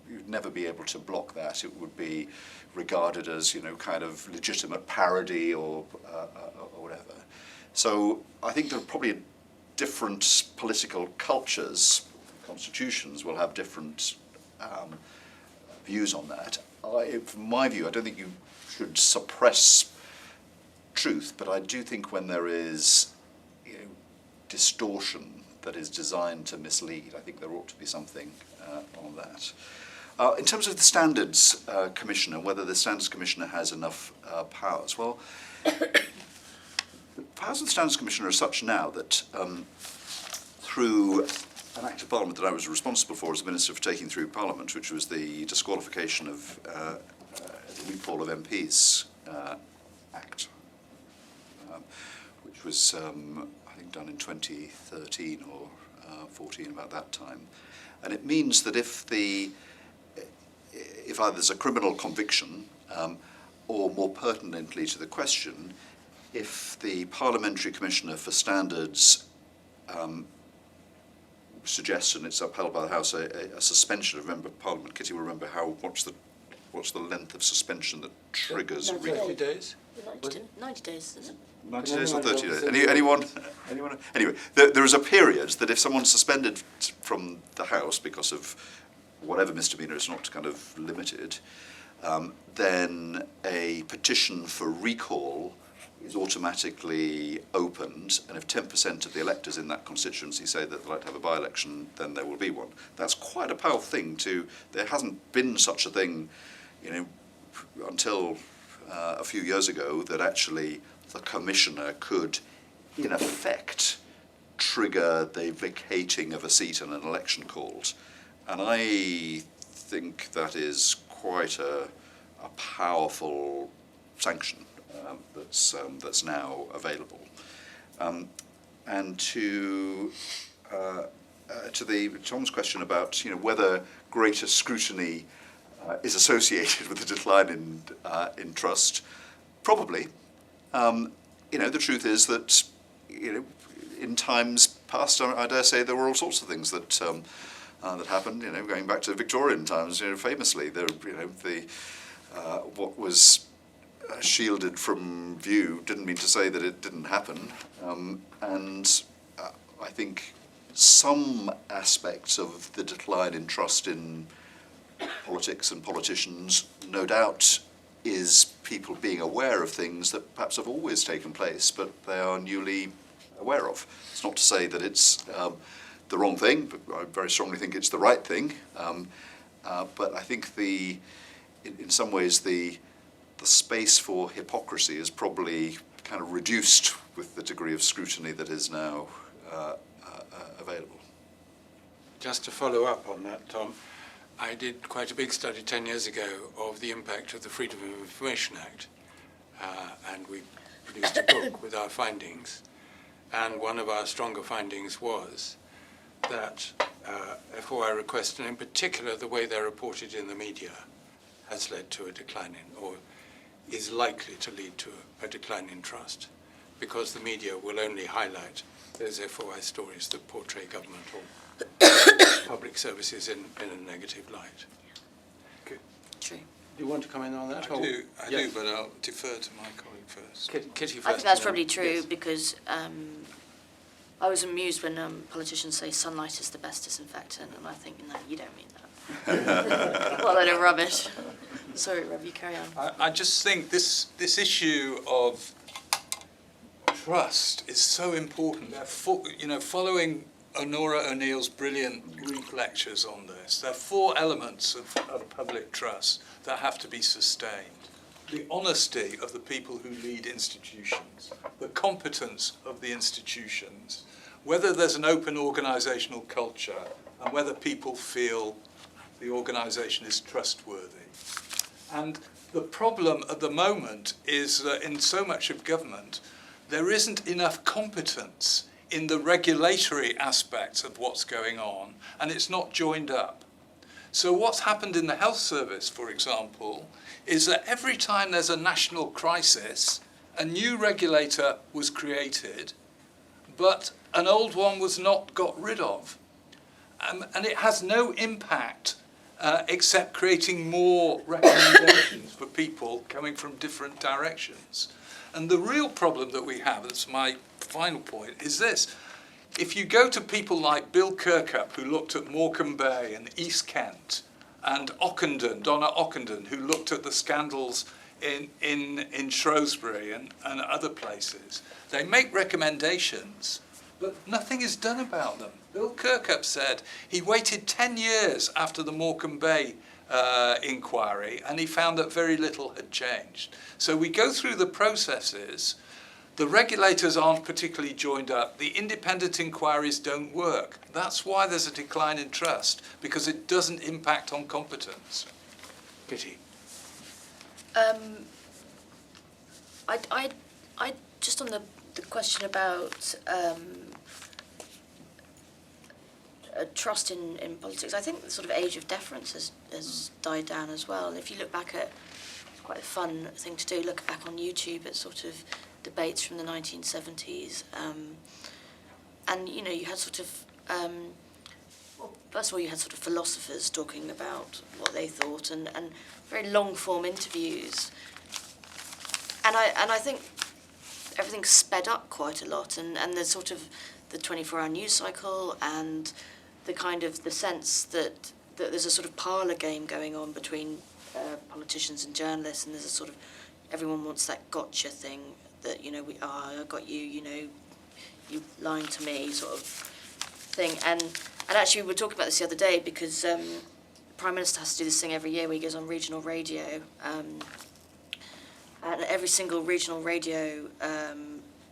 You'd never be able to block that. It would be regarded as kind of legitimate parody or whatever. So I think there are probably different political cultures, constitutions will have different views on that. From my view, I don't think you should suppress truth, but I do think when there is distortion that is designed to mislead, I think there ought to be something on that. In terms of the Standards Commissioner, whether the Standards Commissioner has enough powers, well, the powers of the Standards Commissioner are such now that through an Act of Parliament that I was responsible for as Minister for taking through Parliament, which was the disqualification of the recall of MPs Act, which was, I think, done in 2013 or 14, about that time. And it means that if either there's a criminal conviction, or more pertinently to the question, if the Parliamentary Commissioner for Standards suggests, and it's upheld by the House, a suspension of a member of Parliament. Kitty will remember what's the length of suspension that triggers 30 days? 90 days, isn't it? 90 days or 30 days? Anyone? Anyway, there is a period that if someone's suspended from the House because of whatever misdemeanour is not kind of limited, then a petition for recall is automatically opened, and if 10% of the electors in that constituency say that they'd like to have a by-election, then there will be one. That's quite a powerful thing there hasn't been such a thing, until a few years ago, that actually the Commissioner could, in effect, trigger the vacating of a seat in an election called. And I think that is quite a powerful sanction that's now available. And to Tom's question about whether greater scrutiny is associated with a decline in trust, probably. The truth is that in times past, I dare say there were all sorts of things that that happened. Going back to Victorian times, famously, what was shielded from view didn't mean to say that it didn't happen. And I think some aspects of the decline in trust in politics and politicians, no doubt, is people being aware of things that perhaps have always taken place, but they are newly aware of. It's not to say that it's the wrong thing, but I very strongly think it's the right thing. But I think in some ways the space for hypocrisy is probably kind of reduced with the degree of scrutiny that is now available. Just to follow up on that, Tom, I did quite a big study 10 years ago of the impact of the Freedom of Information Act, and we produced a book with our findings. And one of our stronger findings was that FOI requests, and in particular the way they're reported in the media, has led to a decline in, or is likely to lead to a decline in trust, because the media will only highlight those FOI stories that portray government or public services in a negative light. Okay. True. Do you want to comment on that? I do, but I'll defer to my colleague first. Kitty first. I think that's and probably then- true yes. because I was amused when politicians say sunlight is the best disinfectant, and I think, no, you don't mean that. What a load of rubbish. Sorry, Rob, you carry on. I just think this issue of trust is so important. Following Honora O'Neill's brilliant Greek lectures on this, there are 4 elements of public trust that have to be sustained. The honesty of the people who lead institutions, the competence of the institutions, whether there's an open organisational culture, and whether people feel the organisation is trustworthy. And the problem at the moment is that in so much of government, there isn't enough competence in the regulatory aspects of what's going on, and it's not joined up. So what's happened in the health service, for example, is that every time there's a national crisis, a new regulator was created, but an old one was not got rid of. And it has no impact except creating more recommendations for people coming from different directions. And the real problem that we have, that's my final point, is this. If you go to people like Bill Kirkup, who looked at Morecambe Bay and East Kent, and Ockenden, Donna Ockenden, who looked at the scandals in Shrewsbury and other places, they make recommendations, but nothing is done about them. Bill Kirkup said he waited 10 years after the Morecambe Bay inquiry, and he found that very little had changed. So we go through the processes. The regulators aren't particularly joined up. The independent inquiries don't work. That's why there's a decline in trust, because it doesn't impact on competence. Kitty. I just on the question about trust in politics, I think the sort of age of deference has died down as well. And if you look back at, it's quite a fun thing to do, look back on YouTube at sort of debates from the 1970s. And, you know, you had sort of, well, first of all, you had sort of philosophers talking about what they thought and very long-form interviews. And I think everything's sped up quite a lot, and there's sort of the 24-hour news cycle and the kind of the sense that there's a sort of parlour game going on between politicians and journalists, and there's a sort of, everyone wants that gotcha thing that, you know, I got you, you know, you lying to me sort of thing. And actually we were talking about this the other day because the Prime Minister has to do this thing every year where he goes on regional radio, and every single regional radio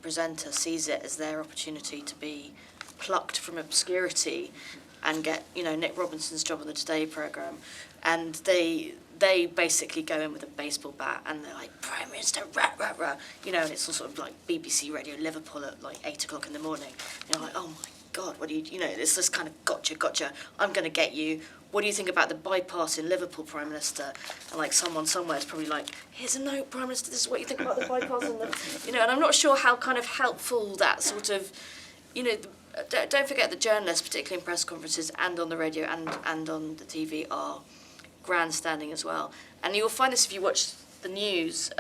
presenter sees it as their opportunity to be plucked from obscurity and get, you know, Nick Robinson's job on the Today programme. And they basically go in with a baseball bat and they're like, Prime Minister, rah, rah, rah. You know, and it's all sort of like BBC Radio Liverpool at like 8 o'clock in the morning. And you're like, oh my God, what do you know, it's this kind of gotcha, I'm going to get you. What do you think about the bypass in Liverpool, Prime Minister? And like someone somewhere is probably like, here's a note, Prime Minister, this is what you think about the bypass. And you know, and I'm not sure how kind of helpful that sort of, you know, don't forget that journalists, particularly in press conferences and on the radio and on the TV, are grandstanding as well. And you'll find this if you watch the news.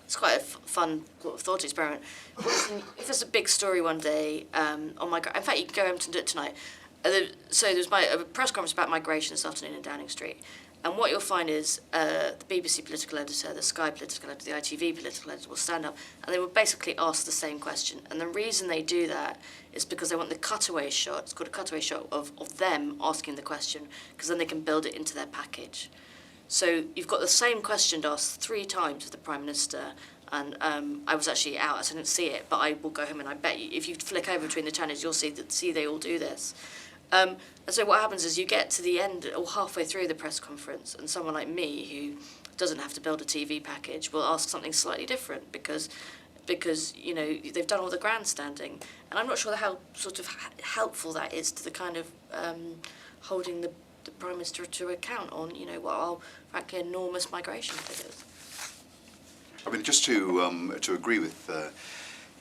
It's quite a fun thought experiment. If there's a big story one day on migration, in fact, you can go home to do it tonight. So there's a press conference about migration this afternoon in Downing Street. And what you'll find is the BBC political editor, the Sky political editor, the ITV political editor will stand up and they will basically ask the same question. And the reason they do that is because they want the cutaway shot, it's called a cutaway shot, of them asking the question, because then they can build it into their package. So you've got the same question asked 3 times of the Prime Minister, And I was actually out, so I didn't see it, but I will go home and I bet you, if you flick over between the channels, you'll see they all do this. And so what happens is you get to the end or halfway through the press conference, and someone like me who doesn't have to build a TV package will ask something slightly different because you know they've done all the grandstanding, and I'm not sure how sort of helpful that is to the kind of holding the Prime Minister to account on, you know, what are frankly enormous migration figures. I mean, just to agree with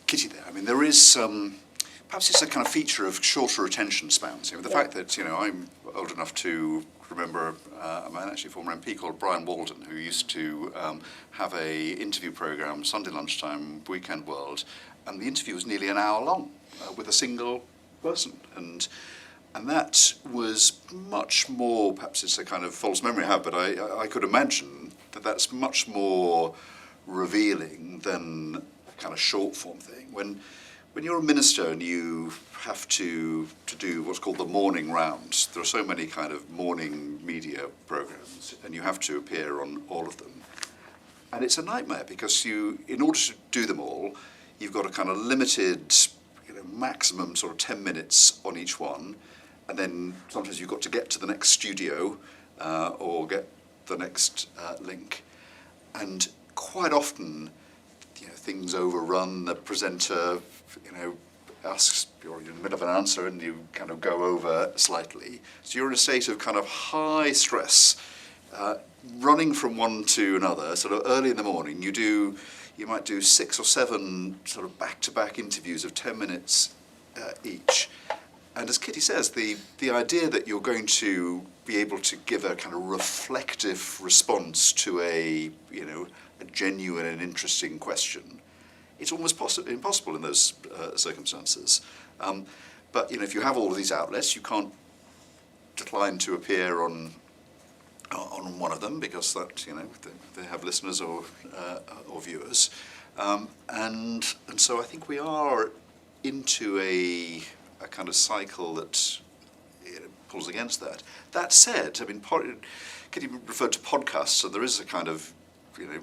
Kitty there, I mean, there is perhaps it's a kind of feature of shorter attention spans. You know, the fact that, you know, I'm old enough to remember a man, actually former MP, called Brian Walden, who used to have a interview programme Sunday lunchtime, Weekend World, and the interview was nearly an hour long with a single person, and that was much more, perhaps it's a kind of false memory I have, but I could imagine that that's much more revealing than a kind of short form thing. When you're a minister and you have to do what's called the morning rounds, there are so many kind of morning media programs, and you have to appear on all of them. And it's a nightmare because in order to do them all, you've got a kind of limited, you know, maximum sort of 10 minutes on each one, and then sometimes you've got to get to the next studio or get the next link. And quite often, you know, things overrun. The presenter, you know, asks, you're in the middle of an answer and you kind of go over slightly. So you're in a state of kind of high stress, running from one to another. Sort of early in the morning, you might do 6 or 7 sort of back-to-back interviews of 10 minutes each. And as Kitty says, the idea that you're going to be able to give a kind of reflective response to a genuine and interesting question, it's almost impossible in those circumstances. But you know, if you have all of these outlets, you can't decline to appear on one of them because that, you know, they have listeners or viewers, and so I think we are into a kind of cycle that, you know, pulls against that. That said, I mean, Kitty referred to podcasts, so there is a kind of, you know,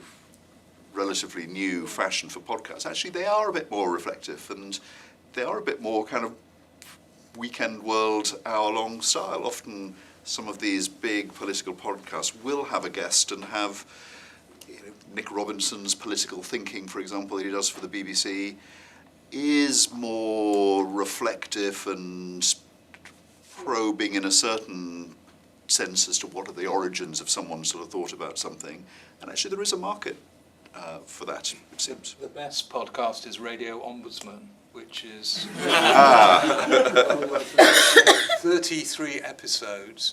relatively new fashion for podcasts. Actually, they are a bit more reflective, and they are a bit more kind of Weekend World hour-long style. Often some of these big political podcasts will have a guest and have, you know, Nick Robinson's Political Thinking, for example, that he does for the BBC, is more reflective and probing in a certain sense as to what are the origins of someone's sort of thought about something. And actually there is a market for that, it seems. The best podcast is Radio Ombudsman, which is 33 episodes,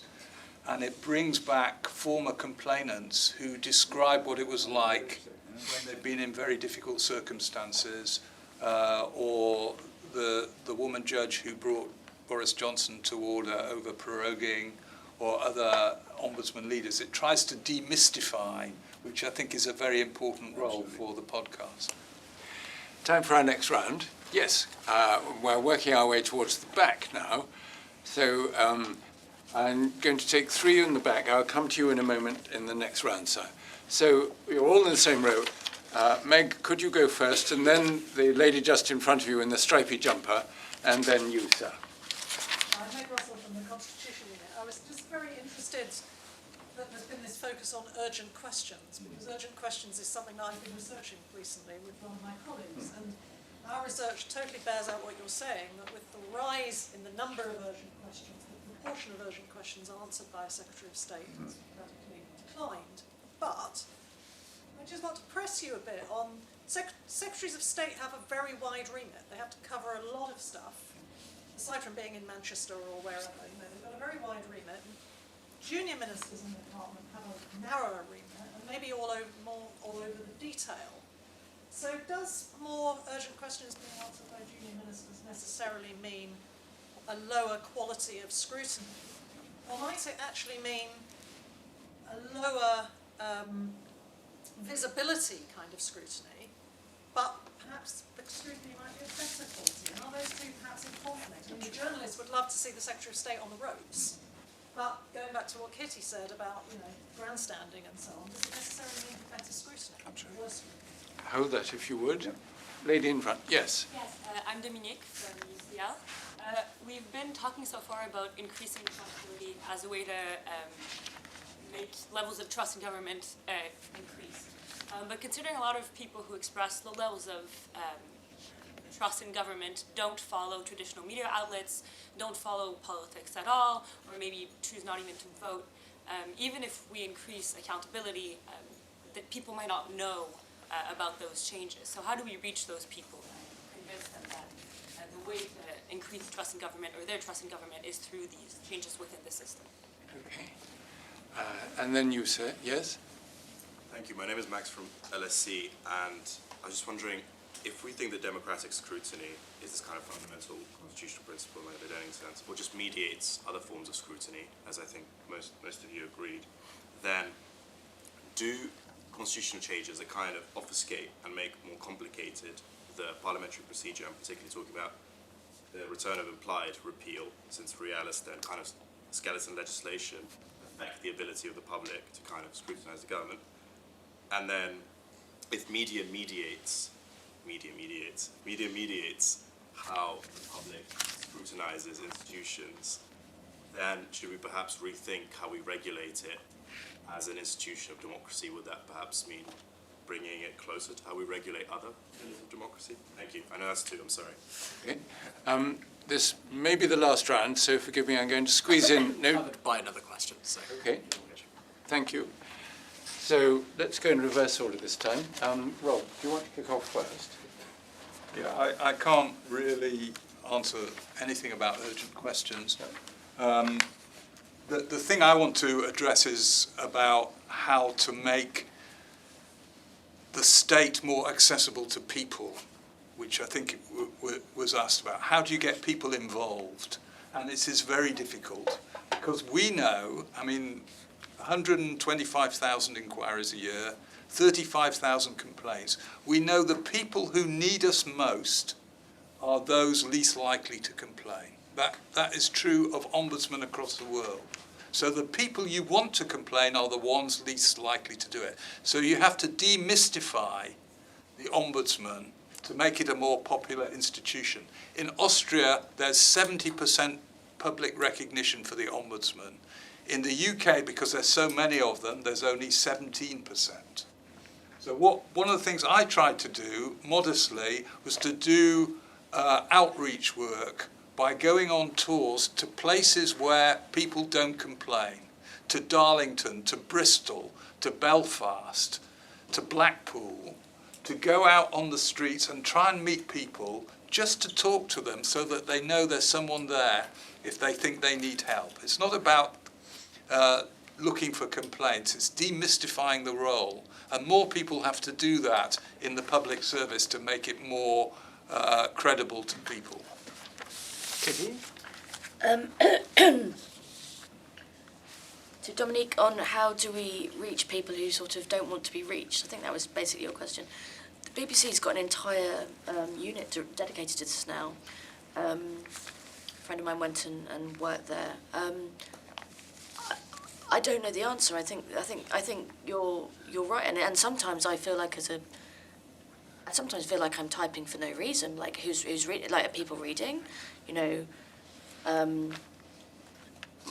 and it brings back former complainants who describe what it was like when they've been in very difficult circumstances, or the woman judge who brought Boris Johnson to order over proroguing, or other ombudsman leaders. It tries to demystify, which I think is a very important role for the podcast. Time for our next round. Yes, we're working our way towards the back now. So I'm going to take 3 in the back. I'll come to you in a moment in the next round, sir. So you're all in the same row. Meg, could you go first, and then the lady just in front of you in the stripy jumper, and then you, sir. I'm Meg Russell from the Constitution Unit. I was just very interested that there's been this focus on urgent questions, because urgent questions is something that I've been researching recently with one of my colleagues, and our research totally bears out what you're saying, that with the rise in the number of urgent questions, the proportion of urgent questions answered by a Secretary of State has radically declined. But I just want to press you a bit on Secretaries of State have a very wide remit. They have to cover a lot of stuff, aside from being in Manchester or wherever. You know, they've got a very wide remit. Junior ministers in the department have a narrower remit, and maybe all over the detail. So does more urgent questions being answered by junior ministers necessarily mean a lower quality of scrutiny? Or might it actually mean a lower visibility kind of scrutiny, but perhaps the scrutiny might be of better quality? And are those two perhaps in conflict? I mean, the journalists would love to see the Secretary of State on the ropes, but going back to what Kitty said about, you know, grandstanding and so on, does it necessarily mean better scrutiny? Absolutely. Worse scrutiny? hold that if you would. Lady in front, yes. Yes, I'm Dominique from UCL. We've been talking so far about increasing accountability as a way to make levels of trust in government increase. But considering a lot of people who express low levels of trust in government don't follow traditional media outlets, don't follow politics at all, or maybe choose not even to vote, even if we increase accountability, that people might not know about those changes. So how do we reach those people and convince them that the way to increase trust in government or their trust in government is through these changes within the system? Okay. And then you, sir, yes? Thank you. My name is Max from LSC, and I was just wondering if we think that democratic scrutiny is this kind of fundamental constitutional principle in a any sense, or just mediates other forms of scrutiny, as I think most of you agreed, then do constitutional changes that kind of obfuscate and make more complicated the parliamentary procedure? I'm particularly talking about the return of implied repeal, since realist and kind of skeleton legislation affect the ability of the public to kind of scrutinize the government. And then if media mediates how the public scrutinizes institutions, then should we perhaps rethink how we regulate it as an institution of democracy? Would that perhaps mean bringing it closer to how we regulate other pillars of democracy? Thank you. I know that's two, I'm sorry. Okay. This may be the last round, so forgive me, I'm going to squeeze in. No. Covered by another question. So. Okay. Thank you. So let's go in reverse order this time. Rob, do you want to kick off first? Yeah, I can't really answer anything about urgent questions. The thing I want to address is about how to make the state more accessible to people, which I think was asked about. How do you get people involved? And this is very difficult because we know, 125,000 inquiries a year, 35,000 complaints. We know the people who need us most are those least likely to complain. That is true of ombudsmen across the world. So the people you want to complain are the ones least likely to do it. So you have to demystify the ombudsman to make it a more popular institution. In Austria, there's 70% public recognition for the ombudsman. In the UK, because there's so many of them, there's only 17%. So one of the things I tried to do, modestly, was to do outreach work by going on tours to places where people don't complain, to Darlington, to Bristol, to Belfast, to Blackpool, to go out on the streets and try and meet people just to talk to them so that they know there's someone there if they think they need help. It's not about looking for complaints, it's demystifying the role. And more people have to do that in the public service to make it more credible to people. Kitty? So Dominique, on how do we reach people who sort of don't want to be reached? I think that was basically your question. The BBC's got an entire unit dedicated to this now. A friend of mine went and worked there. I don't know the answer. I think you're right, and sometimes I feel like I sometimes feel like I'm typing for no reason. Like who's reading? Like are people reading? You know,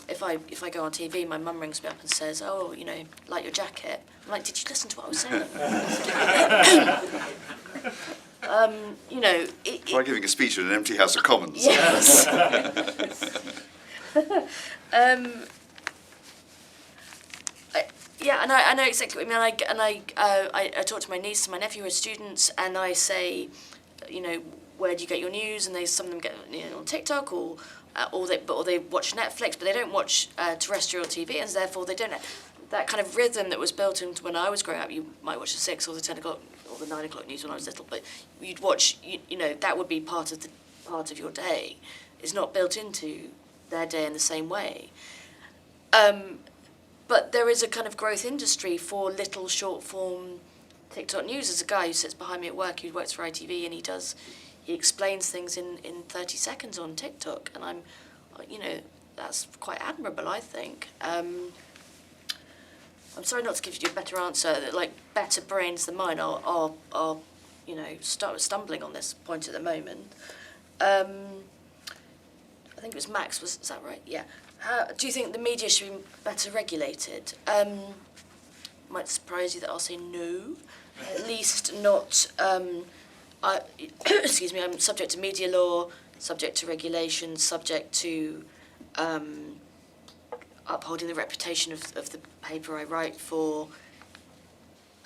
if I go on TV, my mum rings me up and says, "Oh, you know, like your jacket." I'm like, "Did you listen to what I was saying?" You know, try giving a speech in an empty House of Commons. Yes. Yeah, and I know exactly what I mean. I talk to my niece and my nephew who are students, and I say, you know, where do you get your news? And some of them get on TikTok or they watch Netflix, but they don't watch terrestrial TV, and therefore they don't. That kind of rhythm that was built into when I was growing up, you might watch the 6 or the 10 o'clock or the 9 o'clock news when I was little, but you'd watch, you know, that would be part of your day. It's not built into their day in the same way. But there is a kind of growth industry for little short form TikTok news. There's a guy who sits behind me at work who works for ITV, and he explains things in 30 seconds on TikTok, and I'm, you know, that's quite admirable, I think. I'm sorry not to give you a better answer, that like better brains than mine are you know, stumbling on this point at the moment. I think it was Max, is that right? Yeah. Do you think the media should be better regulated? Might surprise you that I'll say no. At least not, excuse me, I'm subject to media law, subject to regulation, subject to upholding the reputation of the paper I write for.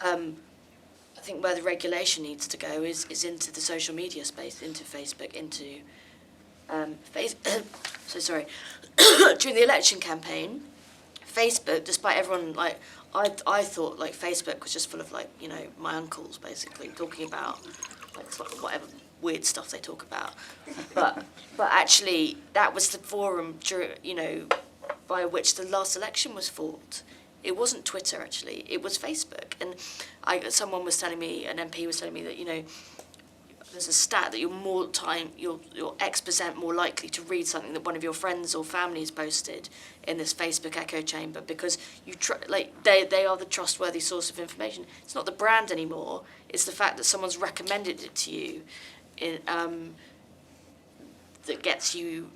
I think where the regulation needs to go is into the social media space, into Facebook, into so sorry. During the election campaign, Facebook, despite everyone like, I thought like Facebook was just full of like, you know, my uncles basically talking about like whatever weird stuff they talk about, but actually that was the forum, you know, by which the last election was fought. It wasn't Twitter, actually. It was Facebook. And someone was telling me, an MP was telling me that, you know, there's a stat that you're X% more likely to read something that one of your friends or family has posted in this Facebook echo chamber because they are the trustworthy source of information. It's not the brand anymore. It's the fact that someone's recommended it to you that gets you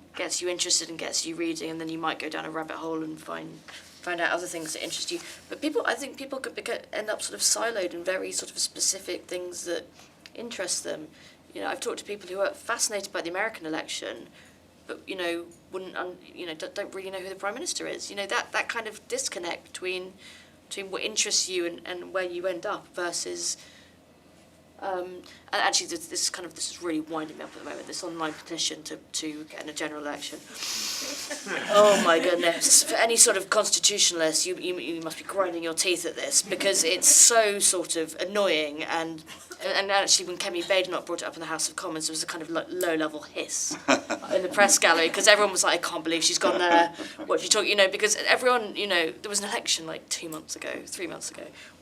interested and gets you reading, and then you might go down a rabbit hole and find out other things that interest you. But I think people could end up sort of siloed in very sort of specific things that interest them. You know, I've talked to people who are fascinated by the American election, but you know don't really know who the Prime Minister is. You know, that kind of disconnect between what interests you and where you end up versus. And actually, this is really winding me up at the moment. This online petition to get in a general election. Oh my goodness! For any sort of constitutionalist, you must be grinding your teeth at this because it's so sort of annoying. And actually, when Kemi Badenoch brought it up in the House of Commons, there was a kind of like low-level hiss in the press gallery because everyone was like, "I can't believe she's gone there." What are you talking? You know, because everyone, you know, there was an election like 3 months ago.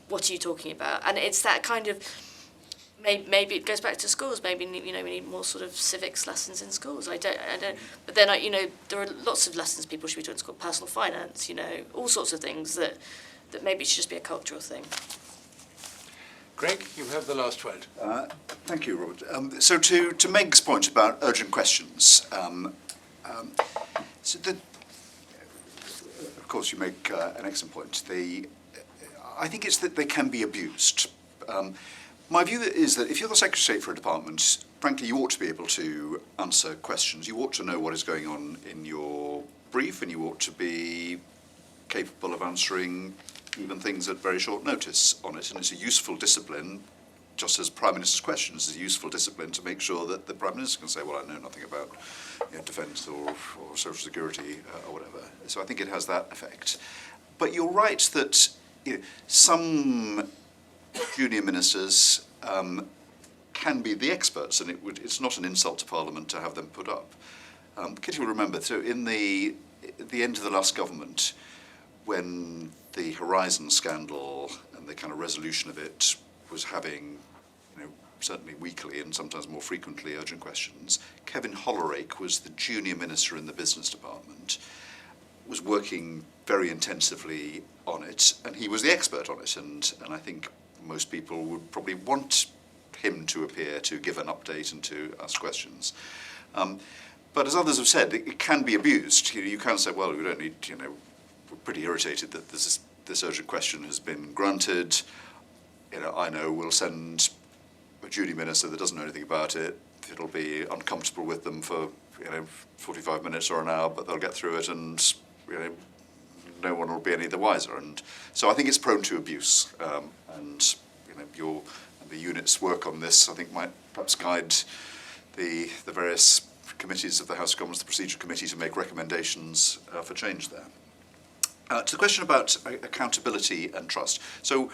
What are you talking about? And it's that kind of. Maybe it goes back to schools. Maybe we need more sort of civics lessons in schools. I don't. But then there are lots of lessons people should be doing in school. Personal finance, all sorts of things that maybe it should just be a cultural thing. Greg, you have the last word. Thank you, Robert. So to Meg's point about urgent questions, of course you make an excellent point. I think it's that they can be abused. My view is that if you're the Secretary of State for a department, frankly, you ought to be able to answer questions. You ought to know what is going on in your brief, and you ought to be capable of answering even things at very short notice on it. And it's a useful discipline, just as Prime Minister's questions is a useful discipline to make sure that the Prime Minister can say, well, I know nothing about defence or social security or whatever. So I think it has that effect. But you're right that some junior ministers can be the experts, and it's not an insult to Parliament to have them put up. Kitty will remember, so at the end of the last government, when the Horizon scandal and the kind of resolution of it was having, certainly weekly and sometimes more frequently urgent questions, Kevin Hollerake was the junior minister in the business department, was working very intensively on it, and he was the expert on it, and I think most people would probably want him to appear to give an update and to ask questions. But as others have said, it can be abused. You can say, well, we don't need, we're pretty irritated that this urgent question has been granted. I know we'll send a junior minister that doesn't know anything about it. It'll be uncomfortable with them for 45 minutes or an hour, but they'll get through it, and no one will be any the wiser. And so I think it's prone to abuse. And the unit's work on this, I think, might perhaps guide the various committees of the House of Commons, the Procedure Committee, to make recommendations for change there. To the question about accountability and trust. So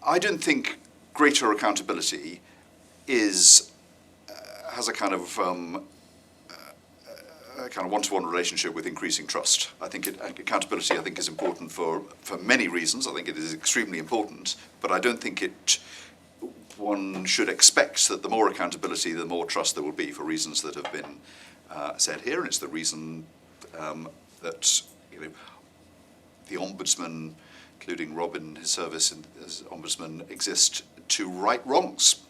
I don't think greater accountability has a kind of one-to-one relationship with increasing trust. I think accountability, is important for many reasons. I think it is extremely important, but I don't think one should expect that the more accountability, the more trust there will be, for reasons that have been said here. And it's the reason that the Ombudsman including Rob in his service as Ombudsman, exist to right wrongs.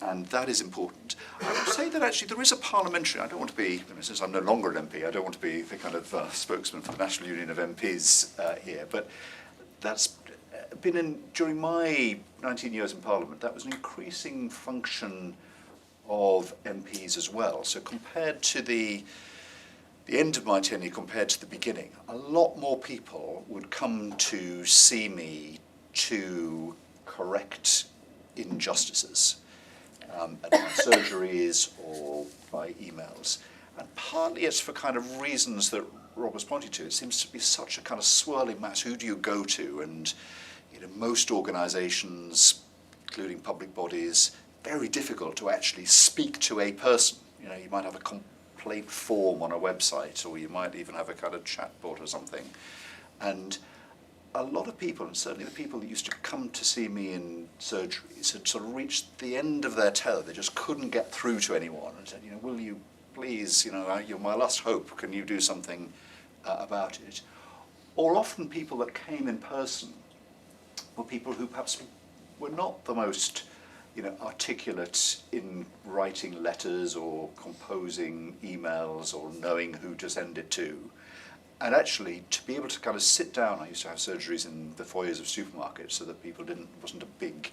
And that is important. I would say that actually there is a parliamentary, I don't want to be, since I'm no longer an MP, I don't want to be the kind of spokesman for the National Union of MPs here, but that's been during my 19 years in Parliament, that was an increasing function of MPs as well. So compared to the end of my tenure, compared to the beginning, a lot more people would come to see me to correct injustices. At my surgeries or by emails. And partly it's for kind of reasons that Rob was pointing to. It seems to be such a kind of swirling mass. Who do you go to? And most organisations, including public bodies, very difficult to actually speak to a person. You might have a complaint form on a website, or you might even have a kind of chatbot or something. And a lot of people, and certainly the people that used to come to see me in surgeries, had sort of reached the end of their tether. They just couldn't get through to anyone and said, will you please, you're my last hope, can you do something about it? Or often people that came in person were people who perhaps were not the most articulate in writing letters or composing emails or knowing who to send it to. And actually, to be able to kind of sit down, I used to have surgeries in the foyers of supermarkets so that people wasn't a big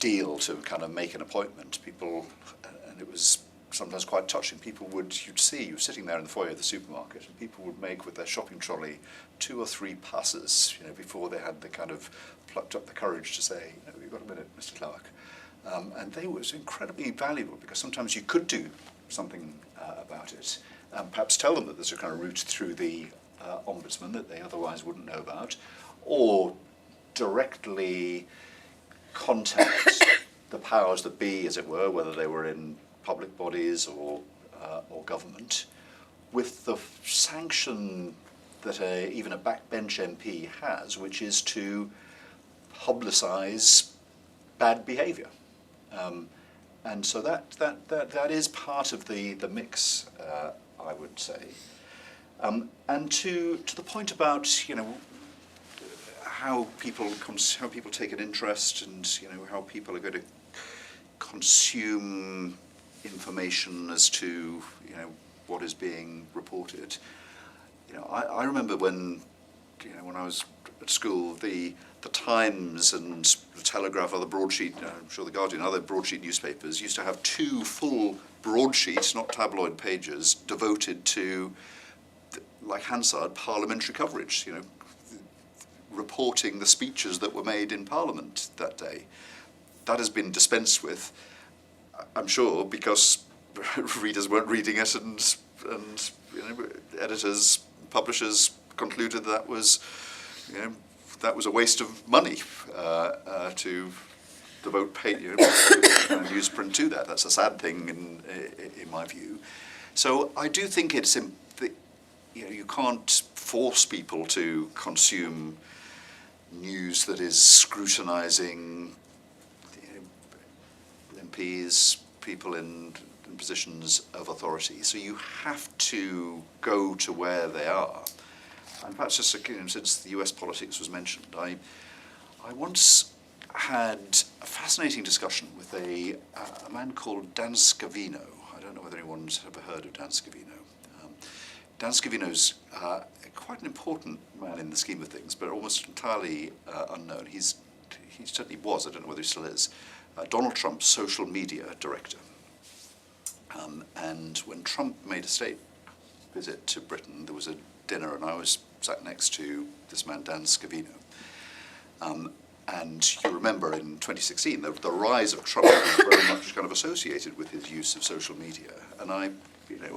deal to kind of make an appointment. And it was sometimes quite touching. You'd see you sitting there in the foyer of the supermarket, and people would make with their shopping trolley 2 or 3 passes, before they had the kind of plucked up the courage to say, you've got a minute, Mr. Clark. And they was incredibly valuable because sometimes you could do something about it. Perhaps tell them that there's a kind of route through the Ombudsman that they otherwise wouldn't know about, or directly contact the powers that be, as it were, whether they were in public bodies or government, with the sanction that even a backbench MP has, which is to publicise bad behaviour. And so that is part of the mix, I would say. And to the point about how people take an interest, and how people are going to consume information as to what is being reported. I remember when I was at school, the Times and the Telegraph, other broadsheet, I'm sure the Guardian, other broadsheet newspapers used to have 2 full broadsheets, not tabloid pages, devoted to, like Hansard, parliamentary coverage, reporting the speeches that were made in Parliament that day. That has been dispensed with, I'm sure, because readers weren't reading it, and editors, publishers concluded that was a waste of money to devote newsprint to that. That's a sad thing in my view. So I do think it's you can't force people to consume news that is scrutinising MPs, people in positions of authority. So you have to go to where they are. And perhaps just since the US politics was mentioned, I once had a fascinating discussion with a man called Dan Scavino. I don't know whether anyone's ever heard of Dan Scavino. Dan Scavino's quite an important man in the scheme of things, but almost entirely unknown. He certainly was, I don't know whether he still is, Donald Trump's social media director. And when Trump made a state visit to Britain, there was a dinner, and I was sat next to this man, Dan Scavino. And you remember in 2016, the rise of Trump was very much kind of associated with his use of social media. And I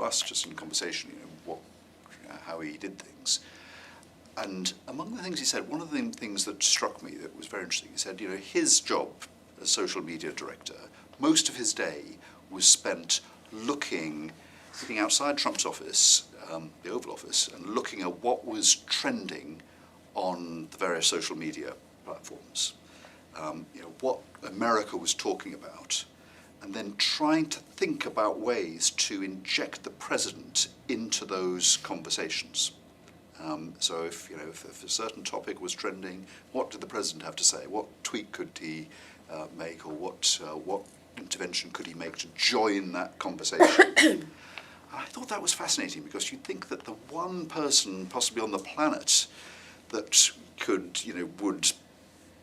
asked just in conversation, how he did things. And among the things he said, one of the things that struck me that was very interesting, he said, his job as social media director, most of his day was spent sitting outside Trump's office, the Oval Office, and looking at what was trending on the various social media platforms, what America was talking about, and then trying to think about ways to inject the president into those conversations. So if a certain topic was trending, what did the president have to say? What tweet could he make, or what intervention could he make to join that conversation? I thought that was fascinating, because you'd think that the one person possibly on the planet that could, would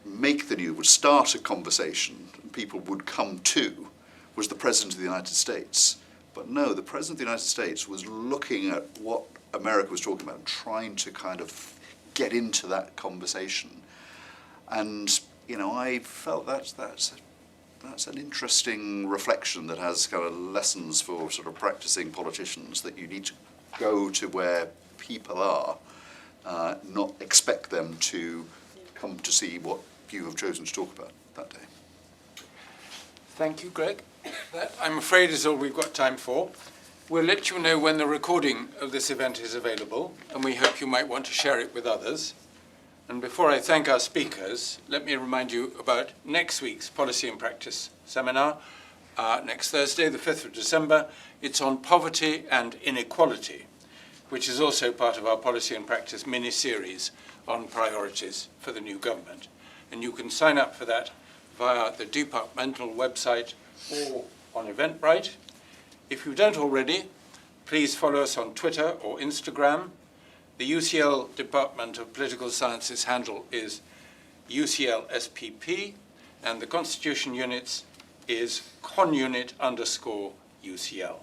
make the news, would start a conversation, and people would come to, was the President of the United States. But no, the President of the United States was looking at what America was talking about and trying to kind of get into that conversation. And, I felt that's an interesting reflection that has kind of lessons for sort of practicing politicians, that you need to go to where people are, not expect them to come to see what you have chosen to talk about that day. Thank you, Greg. That, I'm afraid, is all we've got time for. We'll let you know when the recording of this event is available, and we hope you might want to share it with others. And before I thank our speakers, let me remind you about next week's Policy and Practice seminar, next Thursday, the 5th of December. It's on poverty and inequality, which is also part of our Policy and Practice mini-series on priorities for the new government. And you can sign up for that via the departmental website or on Eventbrite. If you don't already, please follow us on Twitter or Instagram. The UCL Department of Political Sciences handle is UCLSPP, and the Constitution Units is conunit_UCL.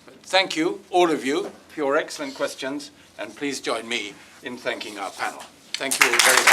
But thank you, all of you, for your excellent questions, and please join me in thanking our panel. Thank you all very much.